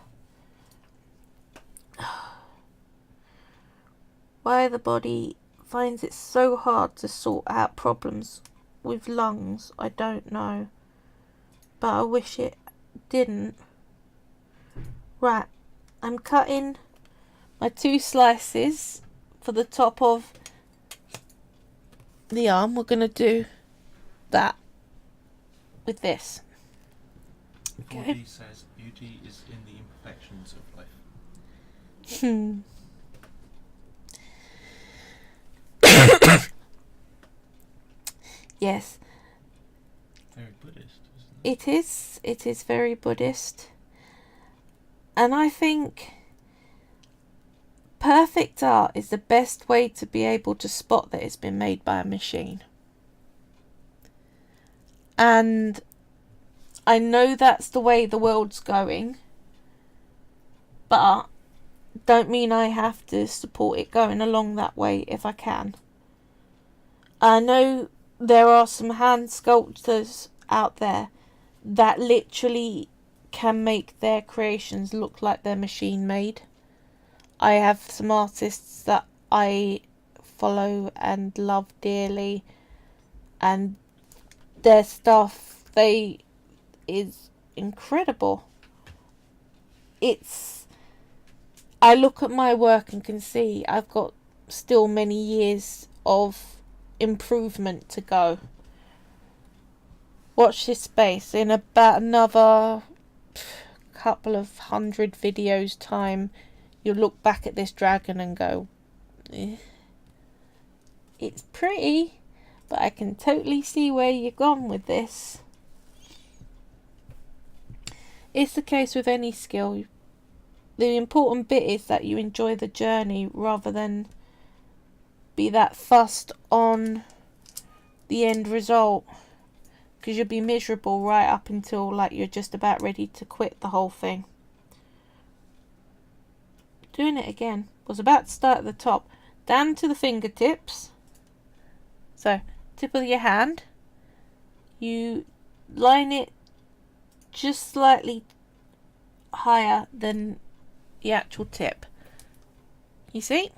Why the body finds it so hard to sort out problems with lungs, I don't know. But I wish it didn't. Right, I'm cutting my 2 slices for the top of the arm. We're going to do that with this. 4D says beauty is in the imperfections of life. Yes. Very Buddhist, isn't it? It is very Buddhist. And I think perfect art is the best way to be able to spot that it's been made by a machine. And I know that's the way the world's going, but don't mean I have to support it going along that way if I can. I know there are some hand sculptors out there that literally can make their creations look like they're machine made. I have some artists that I follow and love dearly, and their stuff is incredible. I look at my work and can see I've got still many years of improvement to go. Watch this space. In about another couple of 100 videos time, you'll look back at this dragon and go, it's pretty, but I can totally see where you've gone with this. It's the case with any skill. The important bit is that you enjoy the journey rather than be that fussed on the end result, because you'll be miserable right up until you're just about ready to quit the whole thing. Doing it again. Was about to start at the top, down to the fingertips. So tip of your hand, you line it just slightly higher than the actual tip. You see?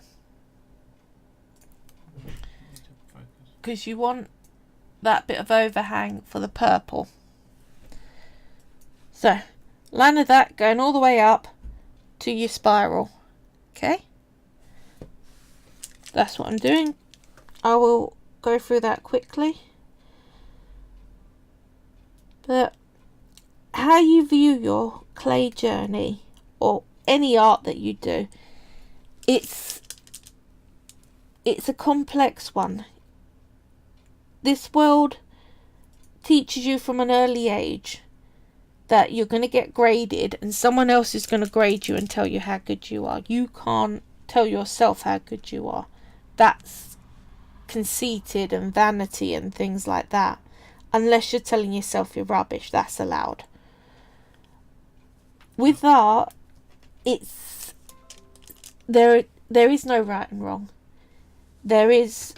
Because you want that bit of overhang for the purple. So, line of that going all the way up to your spiral. Okay? That's what I'm doing. I will go through that quickly. But how you view your clay journey, or any art that you do, it's a complex one. This world teaches you from an early age that you're going to get graded, and someone else is going to grade you and tell you how good you are. You can't tell yourself how good you are. That's conceited and vanity and things like that. Unless you're telling yourself you're rubbish, that's allowed. With art, there is no right and wrong. There is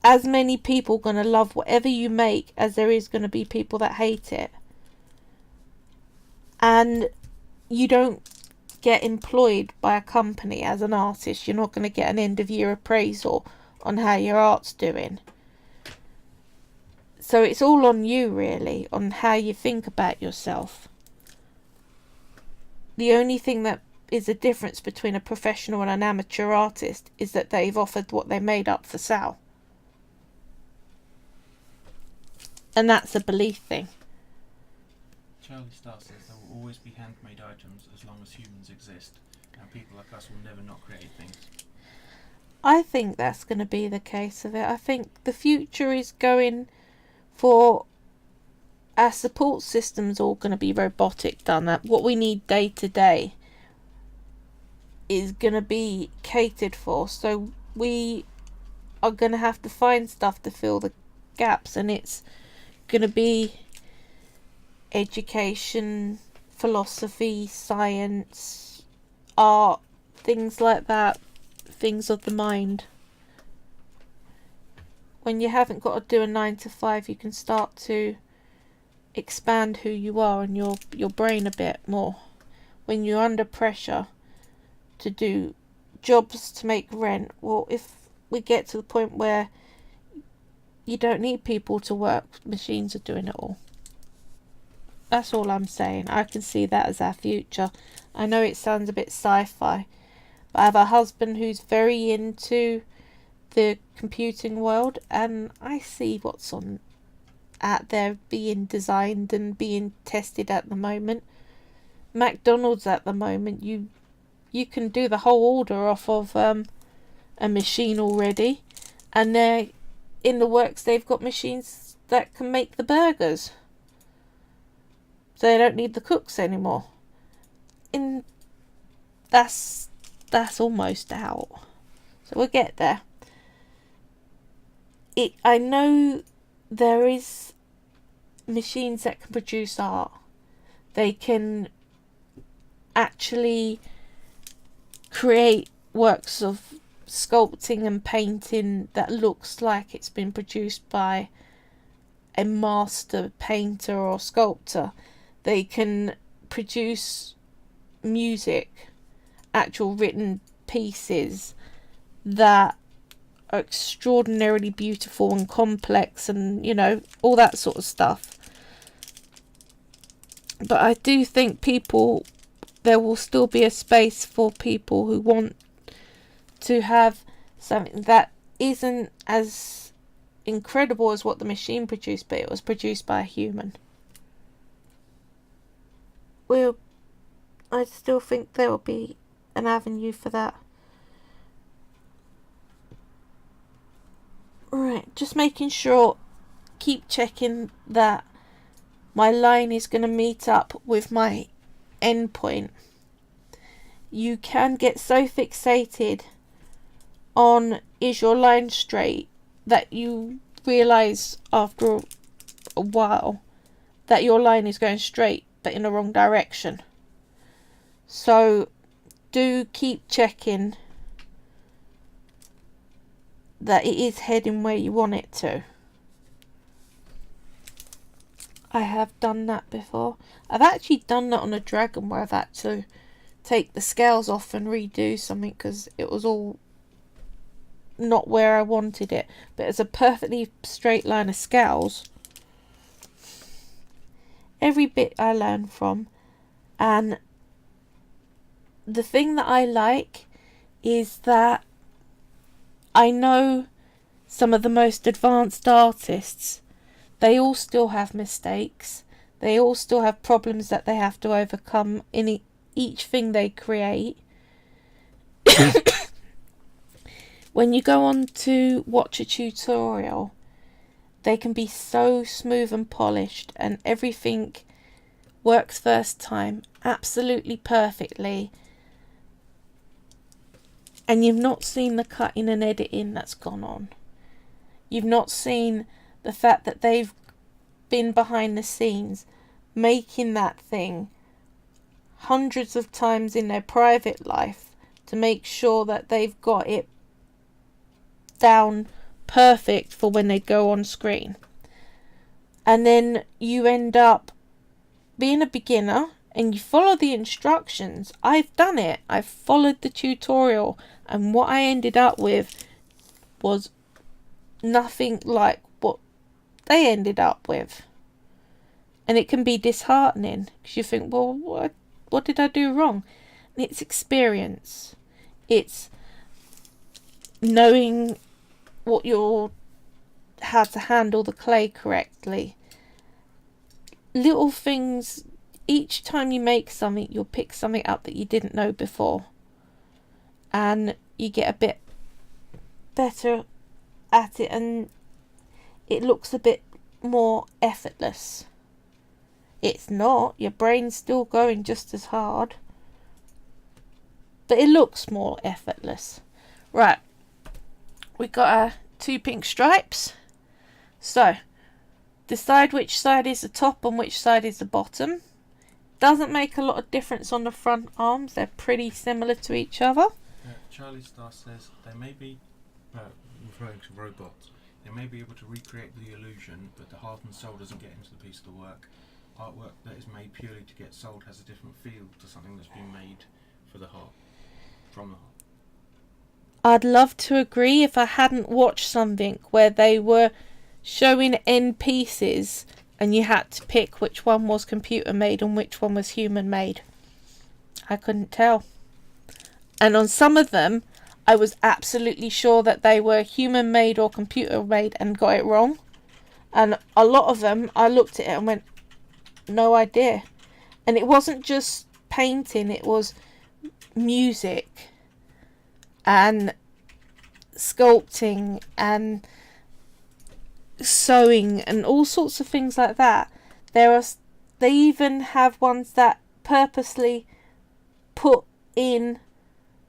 as many people going to love whatever you make as there is going to be people that hate it. And you don't get employed by a company as an artist. You're not going to get an end of year appraisal on how your art's doing. So it's all on you, really, on how you think about yourself. The only thing that is the difference between a professional and an amateur artist is that they've offered what they made up for sale. And that's a belief thing. Charlie Starr says there will always be handmade items as long as humans exist, and people like us will never not create things. I think that's going to be the case of it. I think the future is going for our support system's all going to be robotic done. That what we need day to day is going to be catered for. So we are going to have to find stuff to fill the gaps, and it's going to be education, philosophy, science, art, things like that, things of the mind. When you haven't got to do a 9 to 5, you can start to expand who you are and your brain a bit more. When you're under pressure to do jobs to make rent, well, if we get to the point where you don't need people to work, machines are doing it all. That's all I'm saying. I can see that as our future. I know it sounds a bit sci-fi, but I have a husband who's very into the computing world, and I see what's on out there being designed and being tested at the moment. McDonald's at the moment, you can do the whole order off of a machine already, and they're in the works. They've got machines that can make the burgers, so they don't need the cooks anymore. And that's almost out, so we'll get there. I know there is machines that can produce art. They can actually create works of sculpting and painting that looks like it's been produced by a master painter or sculptor. They can produce music, actual written pieces that are extraordinarily beautiful and complex, and all that sort of stuff. But I do think there will still be a space for people who want to have something that isn't as incredible as what the machine produced, but it was produced by a human. I still think there will be an avenue for that. Right, just making sure, keep checking that my line is going to meet up with my endpoint. You can get so fixated on is your line straight that you realise after a while that your line is going straight but in the wrong direction. So do keep checking that it is heading where you want it to. I have done that before. I've actually done that on a dragon where I've had to take the scales off and redo something because it was all not where I wanted it. But it's a perfectly straight line of scales. Every bit I learn from, and the thing that I like is that I know some of the most advanced artists, they all still have mistakes. They all still have problems that they have to overcome in each thing they create. When you go on to watch a tutorial, they can be so smooth and polished, and everything works first time absolutely perfectly. And you've not seen the cutting and editing that's gone on. You've not seen the fact that they've been behind the scenes making that thing hundreds of times in their private life to make sure that they've got it down perfect for when they go on screen. And then you end up being a beginner and you follow the instructions. I've done it. I've followed the tutorial, and what I ended up with was nothing like what they ended up with. And it can be disheartening because you think, well, what did I do wrong? And it's experience. It's knowing how to handle the clay correctly. Little things. Each time you make something, you'll pick something up that you didn't know before, and you get a bit better at it, and it looks a bit more effortless. It's not. Your brain's still going just as hard. But it looks more effortless. Right. We got our 2 pink stripes. So, decide which side is the top and which side is the bottom. Doesn't make a lot of difference on the front arms. They're pretty similar to each other. Charlie Star says they may be, referring to robots, they may be able to recreate the illusion, but the heart and soul doesn't get into the piece of the work. Artwork that is made purely to get sold has a different feel to something that's been made for the heart, from the heart. I'd love to agree if I hadn't watched something where they were showing end pieces and you had to pick which one was computer made and which one was human made. I couldn't tell. And on some of them, I was absolutely sure that they were human made or computer made and got it wrong. And a lot of them, I looked at it and went, no idea. And it wasn't just painting, it was music and sculpting and sewing and all sorts of things like that. They even have ones that purposely put in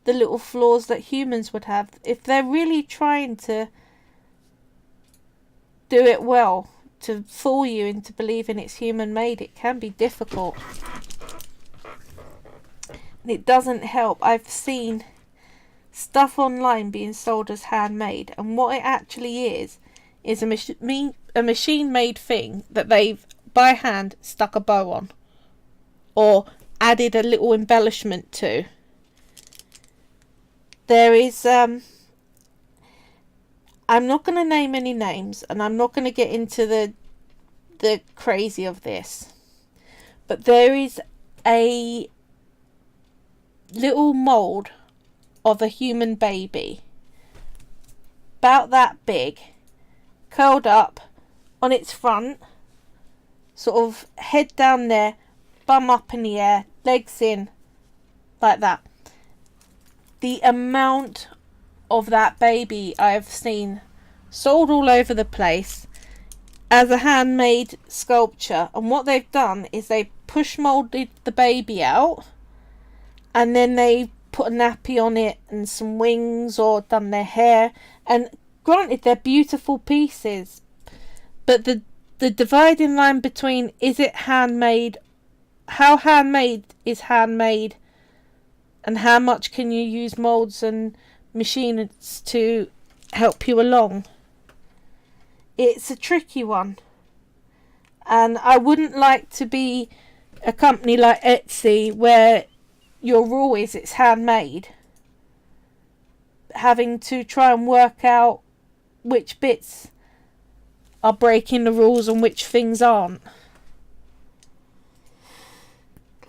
the little flaws that humans would have. If they're really trying to do it well, to fool you into believing it's human made, it can be difficult. And it doesn't help. I've seen stuff online being sold as handmade, and what it actually is a machine made thing that they've by hand stuck a bow on or added a little embellishment to. There is I'm not going to name any names, and I'm not going to get into the crazy of this, but there is a little mould of a human baby about that big, curled up on its front, sort of head down there, bum up in the air, legs in, like that. The amount of that baby I've seen sold all over the place as a handmade sculpture, and what they've done is they push moulded the baby out and then they put a nappy on it and some wings or done their hair, and granted they're beautiful pieces, but the dividing line between is it handmade, how handmade is handmade, and how much can you use moulds and machines to help you along, it's a tricky one. And I wouldn't like to be a company like Etsy where your rule is it's handmade, having to try and work out which bits are breaking the rules and which things aren't.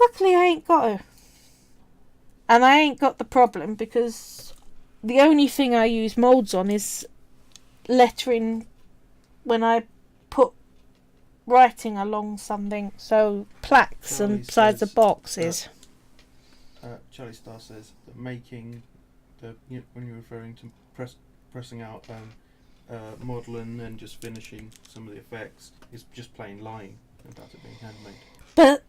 Luckily I ain't got to. And I ain't got the problem because the only thing I use moulds on is lettering when I put writing along something. So plaques Charlie and sides says, of boxes. Charlie Star says that making when you're referring to pressing out model and then just finishing some of the effects is just plain lying about it being handmade. But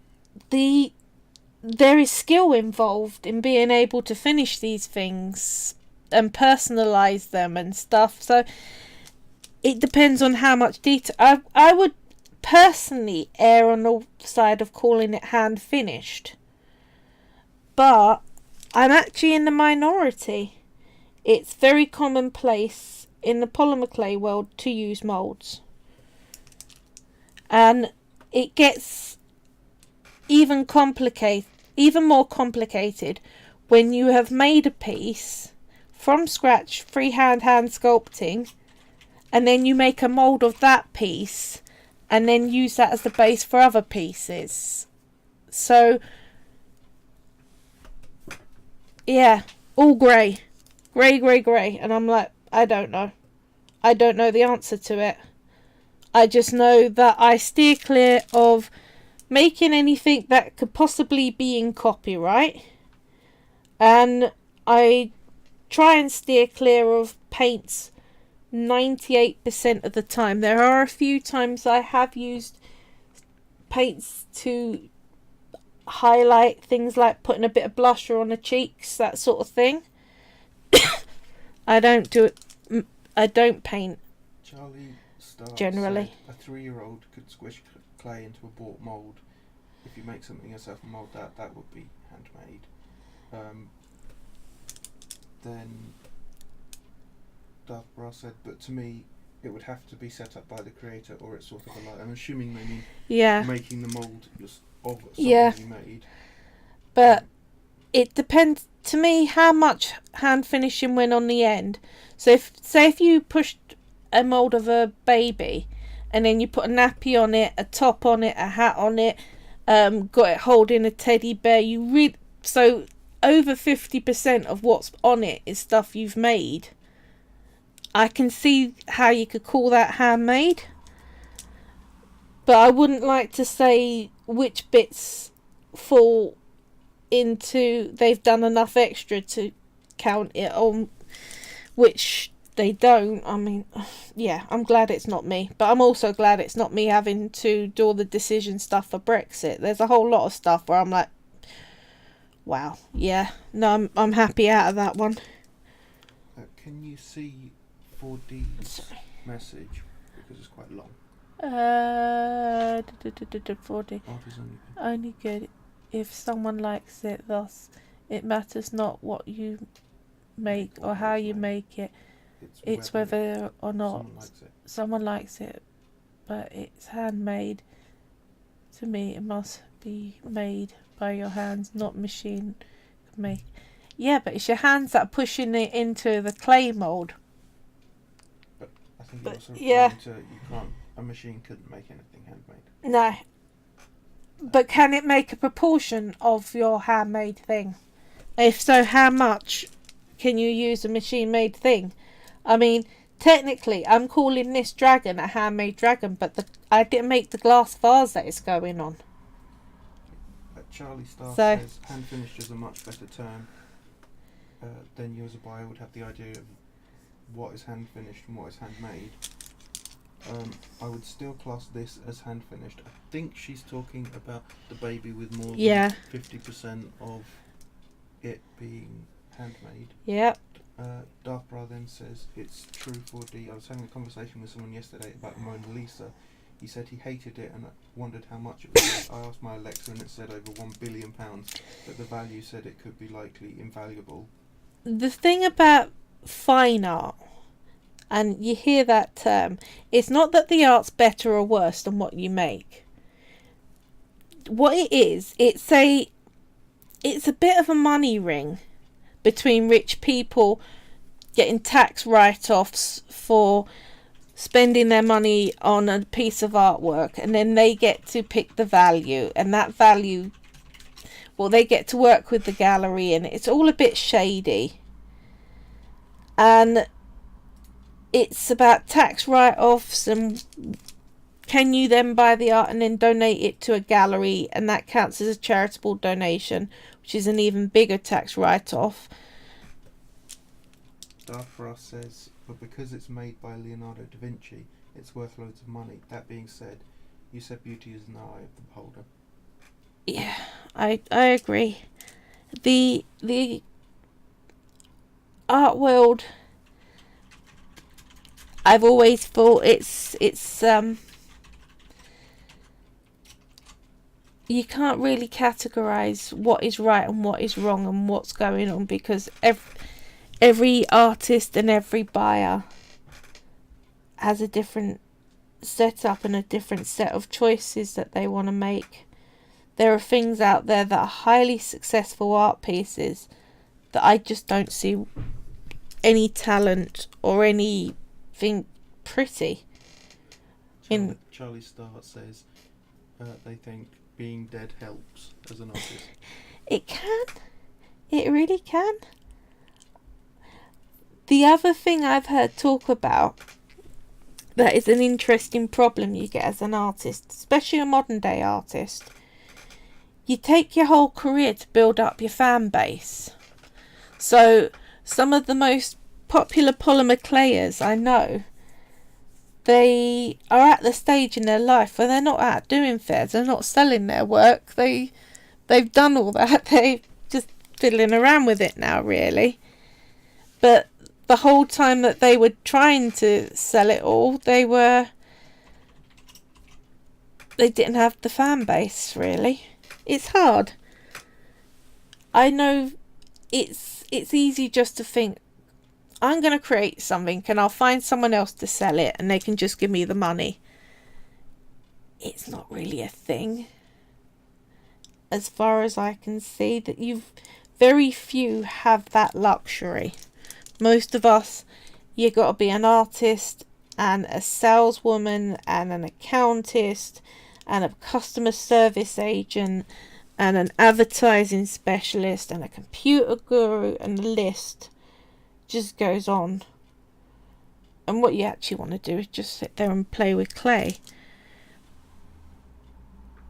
there is skill involved in being able to finish these things and personalise them and stuff. So it depends on how much detail. I would personally err on the side of calling it hand finished. But I'm actually in the minority. It's very commonplace in the polymer clay world to use moulds. And it gets even more complicated when you have made a piece from scratch, freehand hand sculpting, and then you make a mould of that piece and then use that as the base for other pieces. So yeah, all grey, and I'm like, I don't know the answer to it. I just know that I steer clear of making anything that could possibly be in copyright, and I try and steer clear of paints 98% of the time. There are a few times I have used paints to highlight things like putting a bit of blusher on the cheeks, that sort of thing. I don't paint Charlie Starr generally. said a 3-year-old could squish clay into a bought mould. If you make something yourself and mould that would be handmade. Then Darth Brass said, but to me it would have to be set up by the creator, or it's sort of a lie. I'm assuming they mean making the mould of something you made. But it depends to me how much hand finishing went on the end. So if you pushed a mould of a baby and then you put a nappy on it, a top on it, a hat on it, got it holding a teddy bear, so over 50% of what's on it is stuff you've made. I can see how you could call that handmade, but I wouldn't like to say which bits fall into they've done enough extra to count it on, which they don't. I mean, yeah, I'm glad it's not me, but I'm also glad it's not me having to do all the decision stuff for Brexit. There's a whole lot of stuff where I'm like, wow, yeah, no, I'm happy out of that one. Can you see 4D's message, because it's quite long? 4D. Art is Only good if someone likes it, thus it matters not what you make or how you make it. It's whether or not someone likes it. But it's handmade. To me, it must be made by your hands, not machine made. Yeah, but it's your hands that are pushing it into the clay mould. But I think you're also referring to a machine couldn't make anything handmade. No. But can it make a proportion of your handmade thing? If so, how much can you use a machine-made thing? I mean, technically, I'm calling this dragon a handmade dragon, but I didn't make the glass vase that it's going on. Charlie Starr says hand-finished is a much better term. Then you as a buyer would have the idea of what is hand-finished and what is handmade. I would still class this as hand-finished. I think she's talking about the baby with more than 50% of it being handmade. Yep. Darth Bra then says, it's true 4D. I was having a conversation with someone yesterday about the Mona Lisa. He said he hated it and wondered how much it was worth. I asked my Alexa and it said over £1 billion, but the value said it could be likely invaluable. The thing about fine art, and you hear that term, it's not that the art's better or worse than what you make. What it is, it's a bit of a money ring between rich people getting tax write-offs for spending their money on a piece of artwork, and then they get to pick the value, and that value, well, they get to work with the gallery, and it's all a bit shady. And it's about tax write-offs, and can you then buy the art and then donate it to a gallery, and that counts as a charitable donation, which is an even bigger tax write-off. Darth Frost says, but because it's made by Leonardo da Vinci, it's worth loads of money. That being said, you said beauty is in the eye of the beholder. Yeah, I agree. The art world, I've always thought it's you can't really categorize what is right and what is wrong and what's going on, because every artist and every buyer has a different setup and a different set of choices that they want to make. There are things out there that are highly successful art pieces that I just don't see any talent or anything pretty. Charlie Starr says they think being dead helps as an artist. It can. It really can. The other thing I've heard talk about that is an interesting problem you get as an artist, especially a modern day artist, you take your whole career to build up your fan base. So some of the most popular polymer clayers I know they are at the stage in their life where they're not out doing fairs, they're not selling their work, they've done all that, they're just fiddling around with it now, really. But the whole time that they were trying to sell it all, they didn't have the fan base, really. It's hard. I know it's easy just to think, I'm going to create something and I'll find someone else to sell it and they can just give me the money. It's not really a thing. As far as I can see, that very few have that luxury. Most of us, you got to be an artist and a saleswoman and an accountist and a customer service agent and an advertising specialist and a computer guru, and the list just goes on. And what you actually want to do is just sit there and play with clay.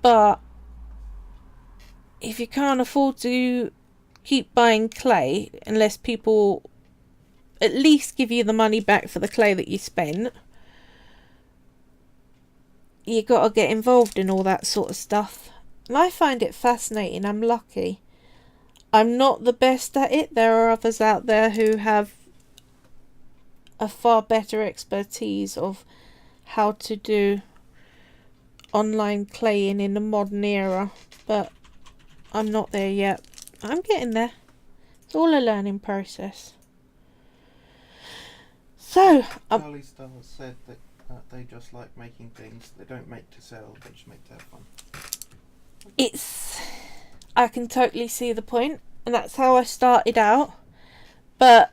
But if you can't afford to keep buying clay unless people at least give you the money back for the clay that you spent, you got to get involved in all that sort of stuff. And I find it fascinating. I'm lucky. I'm not the best at it. There are others out there who have a far better expertise of how to do online claying in the modern era, but I'm not there yet. I'm getting there. It's all a learning process. So, Charlie Star said that they just like making things they don't make to sell, they just make to have fun. I can totally see the point, and that's how I started out. But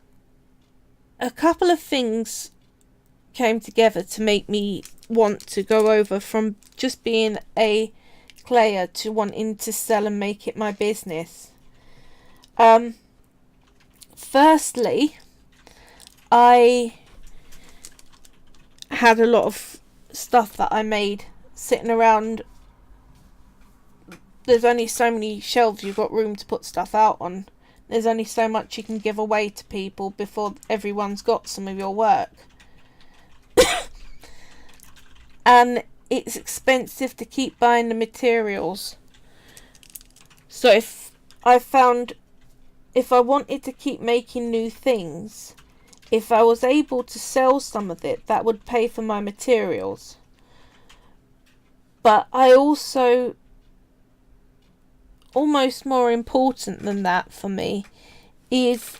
a couple of things came together to make me want to go over from just being a clayer to wanting to sell and make it my business. Firstly, I had a lot of stuff that I made sitting around. There's only so many shelves you've got room to put stuff out on. There's only so much you can give away to people before everyone's got some of your work. And it's expensive to keep buying the materials. So if I wanted to keep making new things, if I was able to sell some of it, that would pay for my materials. But I also, almost more important than that for me, is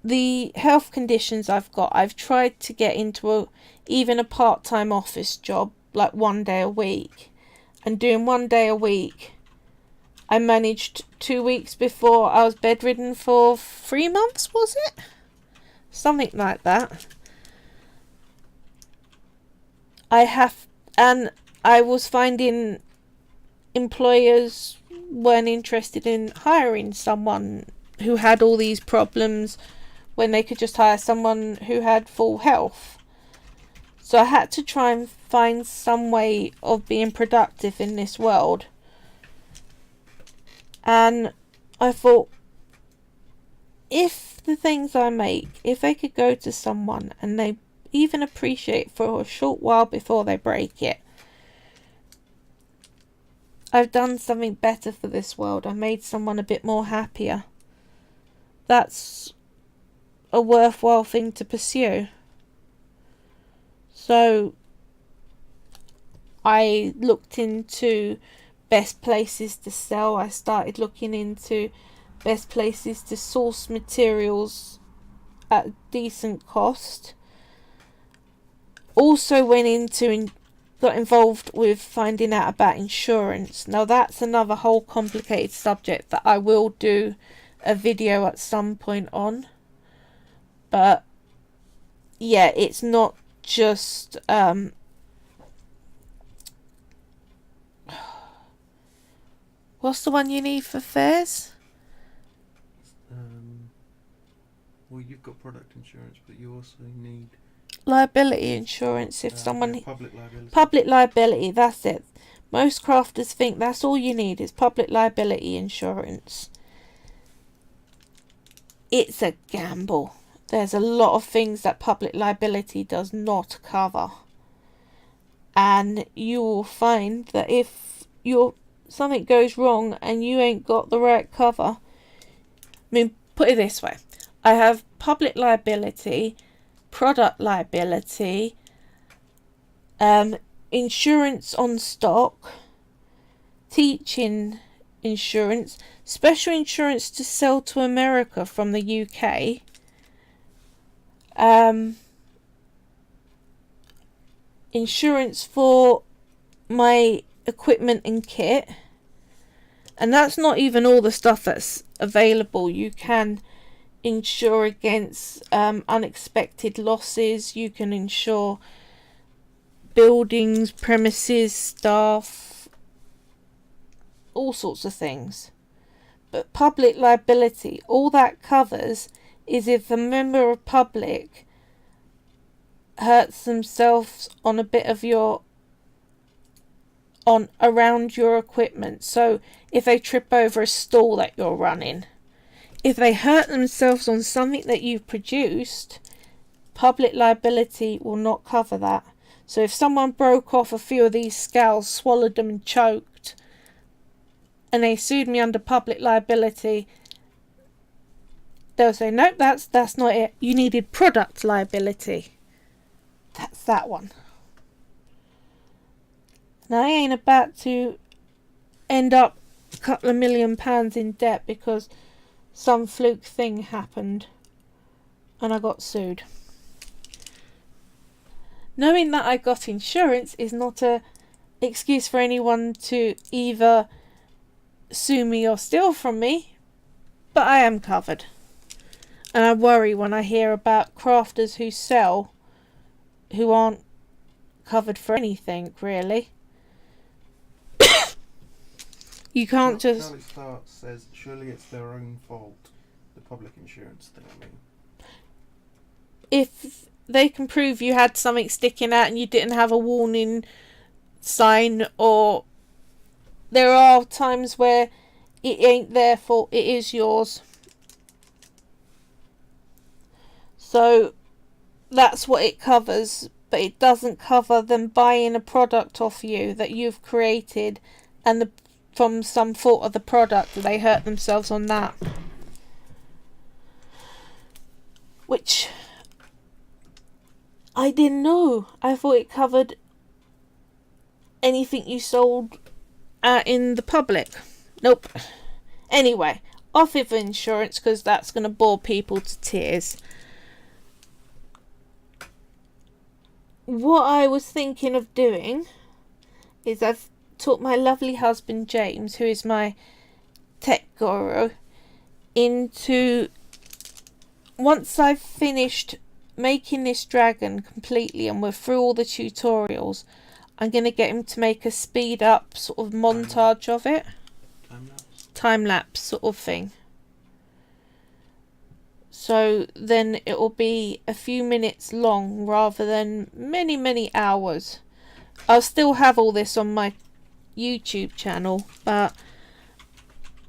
the health conditions I've got. I've tried to get into even a part-time office job, like 1 day a week. And doing 1 day a week, I managed 2 weeks before I was bedridden for 3 months, was it? Something like that. And I was finding employers weren't interested in hiring someone who had all these problems when they could just hire someone who had full health. So I had to try and find some way of being productive in this world. And I thought, if the things I make, if they could go to someone and they even appreciate for a short while before they break it, I've done something better for this world. I made someone a bit more happier. That's a worthwhile thing to pursue. So I looked into best places to sell. I started looking into best places to source materials at a decent cost. Also got involved with finding out about insurance. Now that's another whole complicated subject that I will do a video at some point on. But yeah, it's not just what's the one you need for fairs? Well, you've got product insurance, but you also need liability insurance. If someone public liability, that's it. Most crafters think that's all you need is public liability insurance. It's a gamble. there's a lot of things that public liability does not cover. And you will find that if something goes wrong and you ain't got the right cover, I mean, put it this way. I have public liability, product liability, insurance on stock, teaching insurance, special insurance to sell to America from the UK, insurance for my equipment and kit, and that's not even all the stuff that's available. You can insure against unexpected losses. You can insure buildings, premises, staff, all sorts of things. But public liability, all that covers is if a member of public hurts themselves on a bit of around your equipment. So if they trip over a stall that you're running, if they hurt themselves on something that you've produced, public liability will not cover that. So if someone broke off a few of these scales, swallowed them and choked, and they sued me under public liability, they'll say, nope, that's not it. You needed product liability. That's that one. Now, I ain't about to end up a couple of £1 million in debt because some fluke thing happened and I got sued. Knowing that I got insurance is not an excuse for anyone to either sue me or steal from me, but I am covered. And I worry when I hear about crafters who sell who aren't covered for anything, really. You can't just... Charlie Stark says, surely it's their own fault, the public insurance thing, I mean. If they can prove you had something sticking out and you didn't have a warning sign, or there are times where it ain't their fault, it is yours. So that's what it covers, but it doesn't cover them buying a product off you that you've created and from some fault of the product they hurt themselves on that. Which I didn't know. I thought it covered anything you sold in the public. Nope. Anyway, off with insurance because that's going to bore people to tears. What I was thinking of doing is I've taught my lovely husband James, who is my tech guru, into, once I've finished making this dragon completely and we're through all the tutorials, I'm going to get him to make a speed up sort of montage of it. Time lapse sort of thing. So then it will be a few minutes long rather than many hours. I'll still have all this on my YouTube channel, but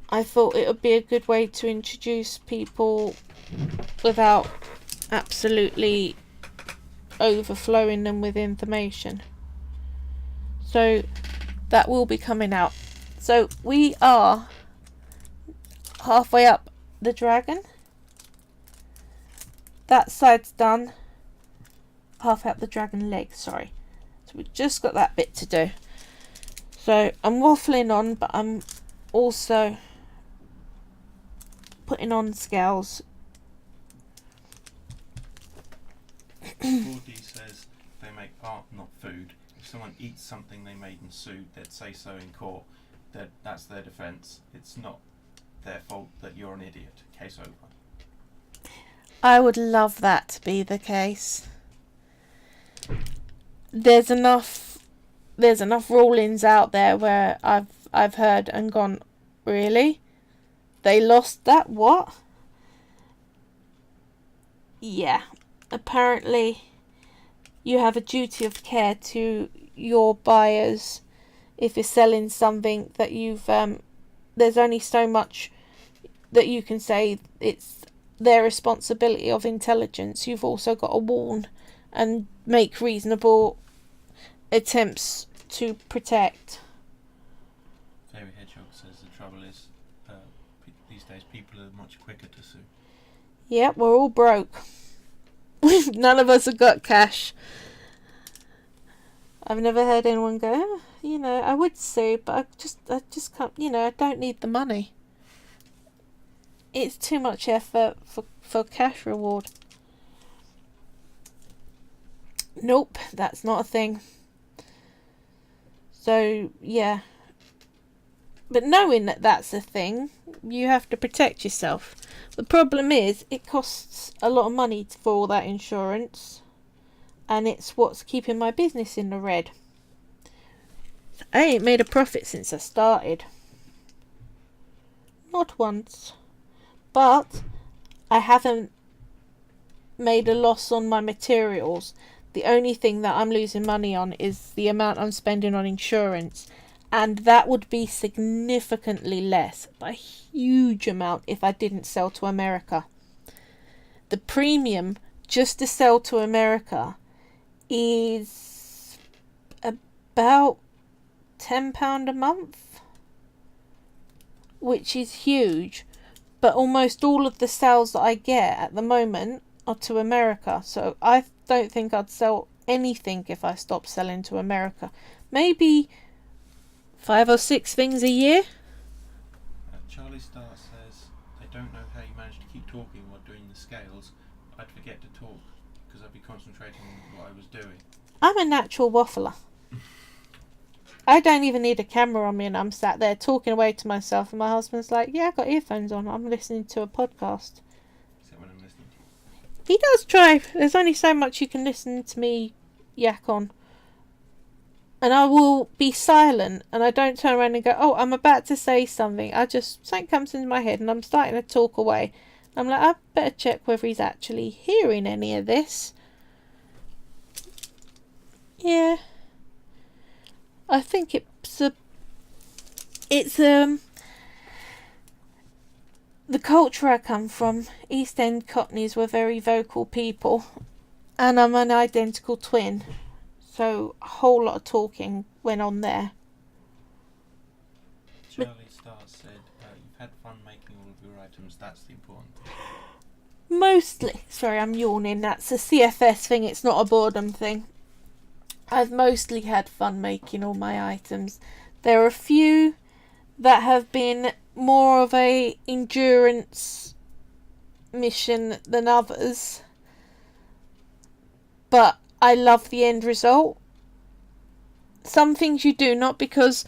I thought it would be a good way to introduce people without absolutely overflowing them with information. So that will be coming out. So we are halfway up the dragon. That side's done. Halfway up the dragon leg, sorry. So we've just got that bit to do. So I'm waffling on, but I'm also putting on scales. 4D says they make art, not food. If someone eats something they made and sued, they'd say so in court. That's their defence. It's not their fault that you're an idiot. Case over. I would love that to be the case. There's enough rulings out there where I've heard and gone, really? They lost that? What? Yeah. Apparently you have a duty of care to your buyers if you're selling something that you've there's only so much that you can say it's their responsibility of intelligence, you've also got to warn and make reasonable attempts to protect. Fairy Hedgehog says the trouble is, these days people are much quicker to sue. Yep, we're all broke. None of us have got cash. I've never heard anyone go, "Oh, I would sue, but I just can't, I don't need the money. It's too much effort for cash reward." Nope, that's not a thing. So, yeah. But knowing that that's a thing, you have to protect yourself. The problem is, it costs a lot of money for all that insurance. And it's what's keeping my business in the red. I ain't made a profit since I started. Not once. But I haven't made a loss on my materials. The only thing that I'm losing money on is the amount I'm spending on insurance. And that would be significantly less, by a huge amount, if I didn't sell to America. The premium just to sell to America is about £10 a month, which is huge. But almost all of the sales that I get at the moment are to America. So I don't think I'd sell anything if I stopped selling to America. Maybe 5 or 6 things a year. Charlie Star says they don't know how you managed to keep talking while doing the scales. I'd forget to talk because I'd be concentrating on what I was doing. I'm a natural waffler. I don't even need a camera on me, and I'm sat there talking away to myself, and my husband's like, "Yeah, I've got earphones on. I'm listening to a podcast." Except when I'm listening to you. He does try. There's only so much you can listen to me yak on. And I will be silent, and I don't turn around and go, "Oh, I'm about to say something." Something comes into my head, and I'm starting to talk away. I'm like, I better check whether he's actually hearing any of this. Yeah. I think the culture I come from, East End Cockneys were very vocal people, and I'm an identical twin, so a whole lot of talking went on there. Charlie Star said you've had fun making all of your items, that's the important thing. Mostly, sorry, I'm yawning, that's a CFS thing, it's not a boredom thing. I've mostly had fun making all my items. There are a few that have been more of a endurance mission than others. But I love the end result. Some things you do not because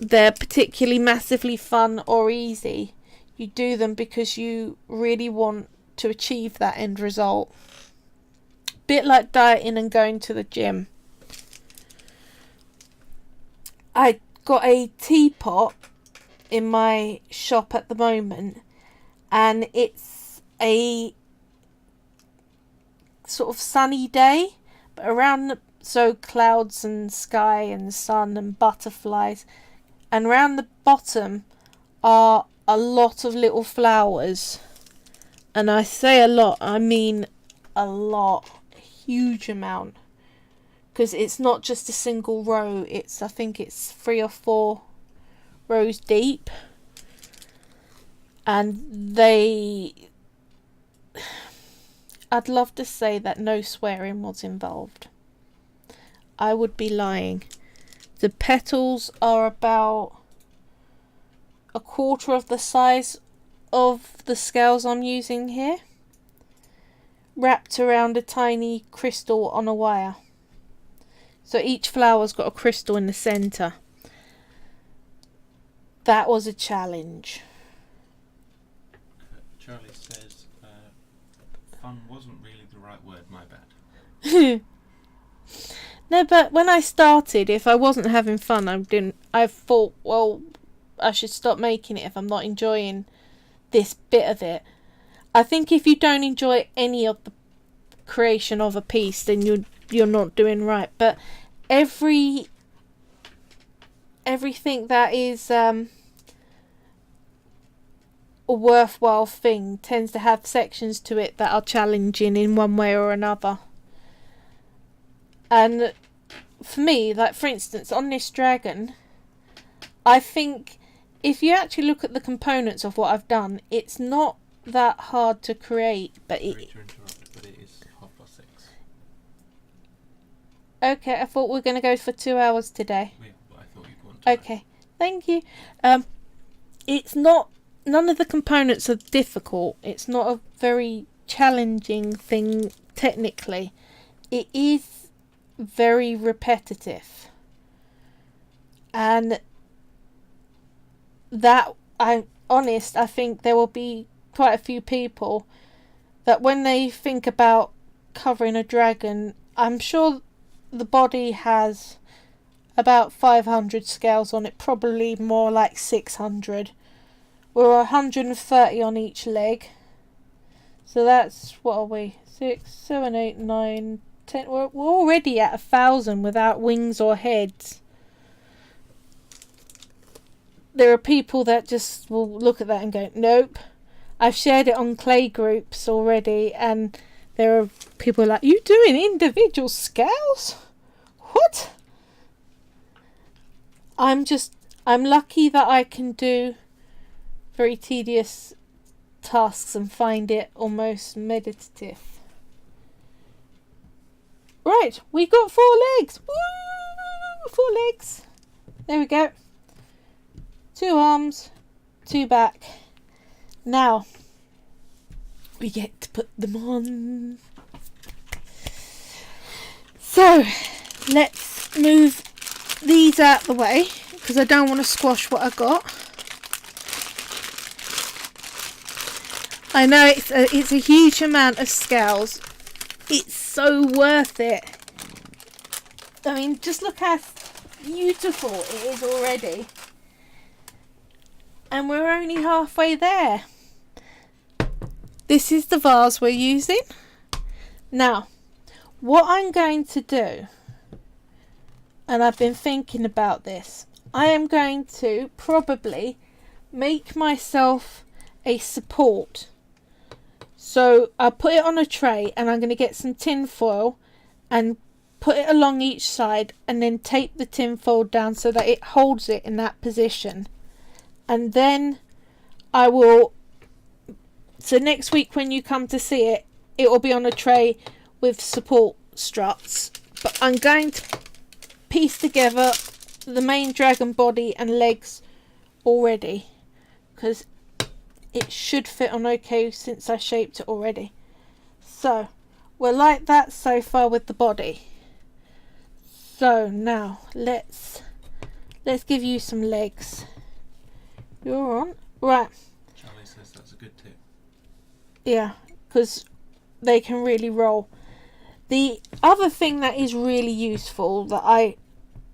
they're particularly massively fun or easy. You do them because you really want to achieve that end result. Bit like dieting and going to the gym. I got a teapot in my shop at the moment, and it's a sort of sunny day, but so clouds and sky and sun and butterflies, and around the bottom are a lot of little flowers. And I say a lot, I mean a lot, a huge amount. Because it's not just a single row, I think it's 3 or 4 rows deep. And I'd love to say that no swearing was involved. I would be lying. The petals are about a quarter of the size of the scales I'm using here, wrapped around a tiny crystal on a wire. So each flower's got a crystal in the centre. That was a challenge. Charlie says, fun wasn't really the right word, my bad. No, but when I started, if I wasn't having fun, I thought, well, I should stop making it if I'm not enjoying this bit of it. I think if you don't enjoy any of the creation of a piece, then you're not doing right. But everything that is a worthwhile thing tends to have sections to it that are challenging in one way or another. And for me, like for instance, on this dragon, I think if you actually look at the components of what I've done, it's not that hard to create, but Sorry to interrupt, but it is 6:30. Okay, I thought we were going to go for 2 hours today. Yeah, but I thought you'd want to. Okay, thank you. It's not, none of the components are difficult. It's not a very challenging thing technically. It is very repetitive. And that, I think there will be quite a few people that when they think about covering a dragon, I'm sure the body has about 500 scales on it, probably more like 600. We're 130 on each leg, so that's, what are we, 6, 7, 8, 9, 10, we're already at 1,000 without wings or heads. There are people that just will look at that and go, nope. I've shared it on clay groups already, and there are people like, you doing individual scales? What? I'm lucky that I can do very tedious tasks and find it almost meditative. Right, we got 4 legs. Woo! 4 legs. There we go. 2 arms, 2 back. Now, we get to put them on. So, let's move these out the way, because I don't want to squash what I got. I know it's a huge amount of scales. It's so worth it. I mean, just look how beautiful it is already. And we're only halfway there. This is the vase we're using. Now, what I'm going to do, and I've been thinking about this, I am going to probably make myself a support. So I'll put it on a tray, and I'm going to get some tin foil and put it along each side, and then tape the tin foil down so that it holds it in that position. And then I will, so next week when you come to see it, it will be on a tray with support struts. But I'm going to piece together the main dragon body and legs already, because it should fit on okay since I shaped it already. So we're like that so far with the body. So now let's give you some legs. You're on. Right. Charlie says that's a good tip. Yeah, because they can really roll. The other thing that is really useful that I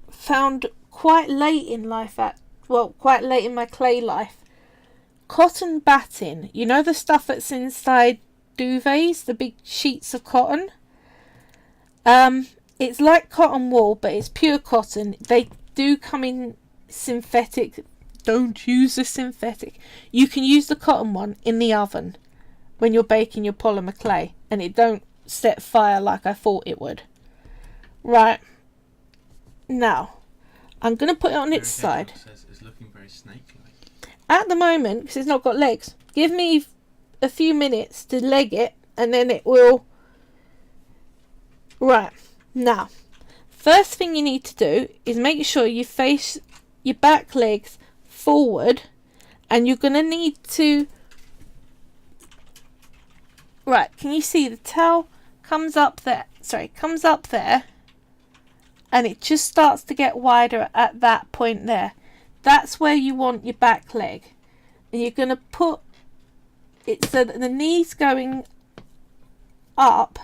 found quite late in life, quite late in my clay life, cotton batting. You know the stuff that's inside duvets, the big sheets of cotton? It's like cotton wool, but it's pure cotton. They do come in synthetic. Don't use the synthetic. You can use the cotton one in the oven when you're baking your polymer clay, and it don't set fire like I thought it would. Right. Now, I'm going to put it on its side. Says it's looking very snake-like. At the moment, because it's not got legs, give me a few minutes to leg it, and then it will... Right. Now, first thing you need to do is make sure you face your back legs forward, and you're going to need to... Right, can you see the tail comes up there? Sorry, comes up there, and it just starts to get wider at that point there. That's where you want your back leg. And you're going to put it so that the knee's going up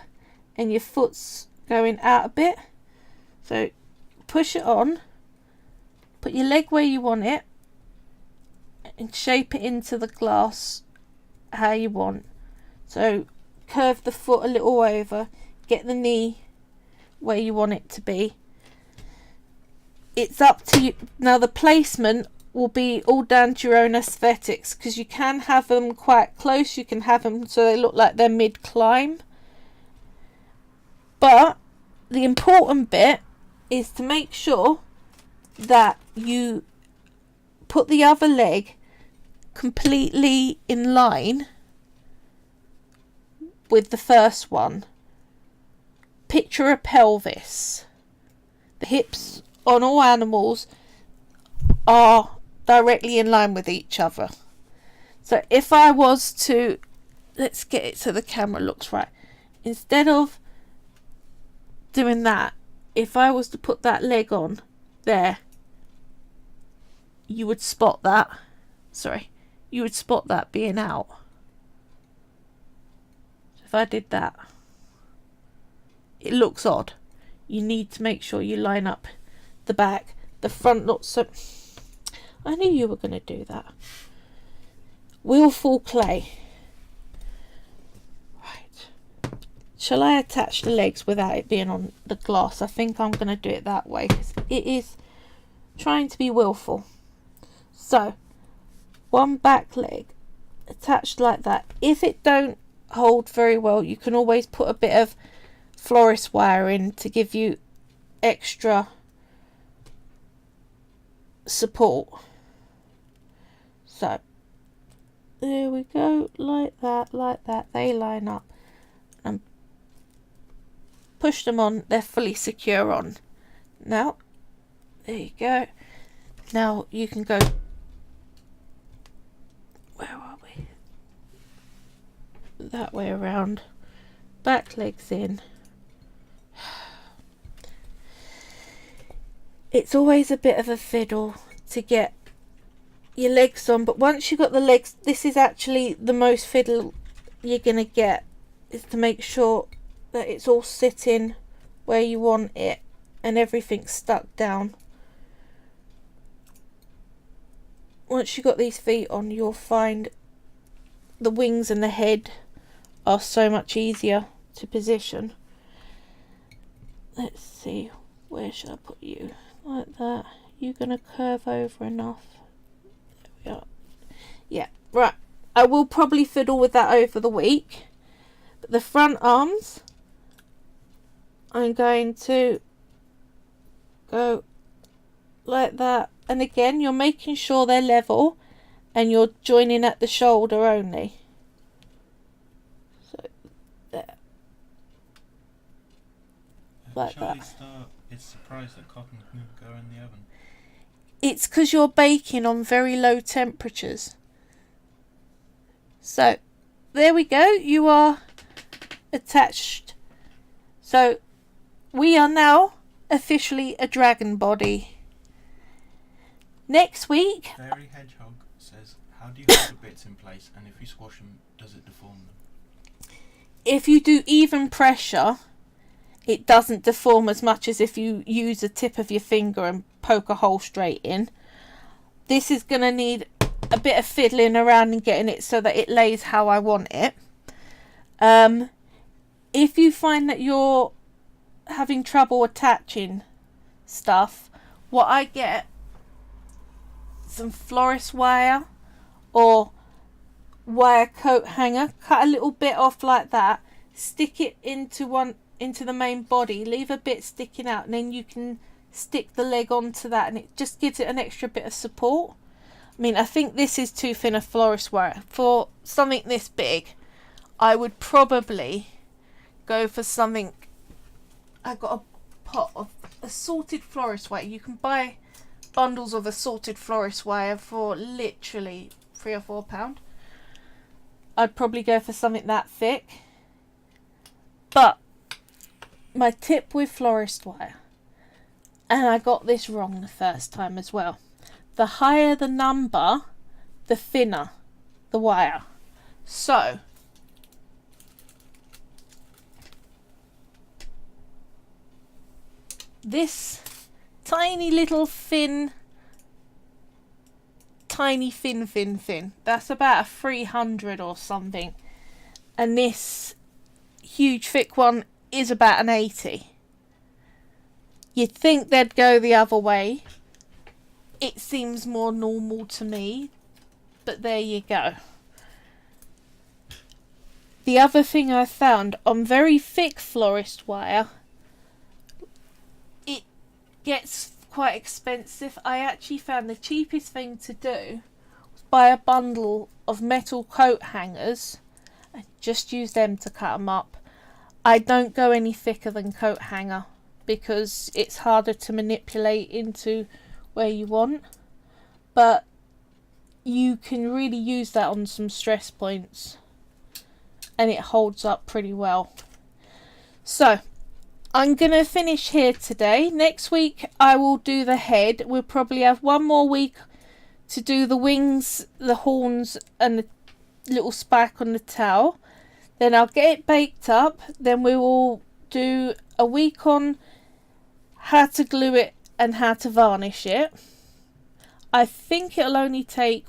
and your foot's going out a bit. So push it on, put your leg where you want it, and shape it into the glass how you want. So curve the foot a little over, get the knee where you want it to be. It's up to you. Now the placement will be all down to your own aesthetics, because you can have them quite close, you can have them so they look like they're mid-climb. But the important bit is to make sure that you put the other leg completely in line with the first one. Picture a pelvis. The hips on all animals are directly in line with each other. So if I was to, let's get it so the camera looks right. Instead of doing that, if I was to put that leg on there, you would spot that. Sorry, you would spot that being out. So if I did that, it looks odd. You need to make sure you line up the back. The front looks so... I knew you were going to do that. Willful clay. Right. Shall I attach the legs without it being on the glass? I think I'm going to do it that way, because it is trying to be willful. So, one back leg attached like that. If it don't hold very well, you can always put a bit of florist wire in to give you extra support. So there we go, like that, they line up, and push them on, they're fully secure on. Now there you go. Now you can go, where are we, that way around, back legs in. It's always a bit of a fiddle to get your legs on, but once you've got the legs, this is actually the most fiddle you're going to get, is to make sure that it's all sitting where you want it and everything's stuck down. Once you've got these feet on, you'll find the wings and the head are so much easier to position. Let's see, where should I put you? Like that. You're going to curve over enough. There we are. Yeah, right. I will probably fiddle with that over the week. But the front arms, I'm going to go like that. And again, you're making sure they're level and you're joining at the shoulder only. So, there. Like that. It's surprised that cotton can go in the oven. It's because you're baking on very low temperatures. So, there we go. You are attached. So, we are now officially a dragon body. Next week... Fairy Hedgehog says, how do you hold the bits in place, and if you squash them, does it deform them? If you do even pressure, it doesn't deform as much as if you use the tip of your finger and poke a hole straight in. This is going to need a bit of fiddling around and getting it so that it lays how I want it. If you find that you're having trouble attaching stuff, what I get, some florist wire or wire coat hanger, cut a little bit off like that, stick it into the main body, leave a bit sticking out, and then you can stick the leg onto that, and it just gives it an extra bit of support. I mean, I think this is too thin a florist wire. For something this big, I would probably go for something... I've got a pot of assorted florist wire. You can buy bundles of assorted florist wire for literally £3 or £4. I'd probably go for something that thick. But my tip with florist wire, and I got this wrong the first time as well, the higher the number, the thinner the wire. So this tiny little thin, that's about a 300 or something, and this huge thick one is about an 80. You'd think they'd go the other way, it seems more normal to me. But there you go. The other thing I found on very thick florist wire, it gets quite expensive. I actually found the cheapest thing to do was buy a bundle of metal coat hangers and just use them to cut them up. I don't go any thicker than coat hanger because it's harder to manipulate into where you want, but you can really use that on some stress points and it holds up pretty well. So I'm gonna finish here today. Next week I will do the head. We'll probably have one more week to do the wings, the horns and the little spike on the tail. Then I'll get it baked up. Then we will do a week on how to glue it and how to varnish it. I think it'll only take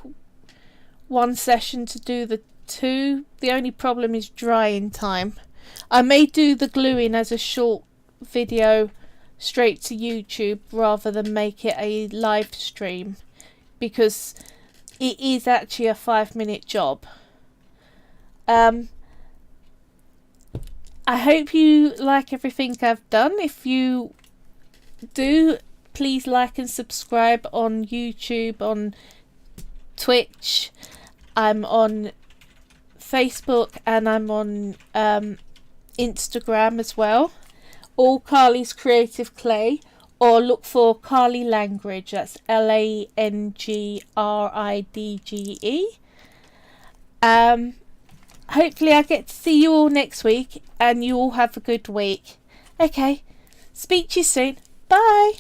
one session to do the two. The only problem is drying time. I may do the gluing as a short video straight to YouTube rather than make it a live stream, because it is actually a 5-minute job. I hope you like everything I've done. If you do, please like and subscribe on YouTube, on Twitch. I'm on Facebook and I'm on Instagram as well. All Carly's Creative Clay, or look for Carly Langridge. That's LANGRIDGE. Hopefully I get to see you all next week and you all have a good week. Okay, speak to you soon. Bye.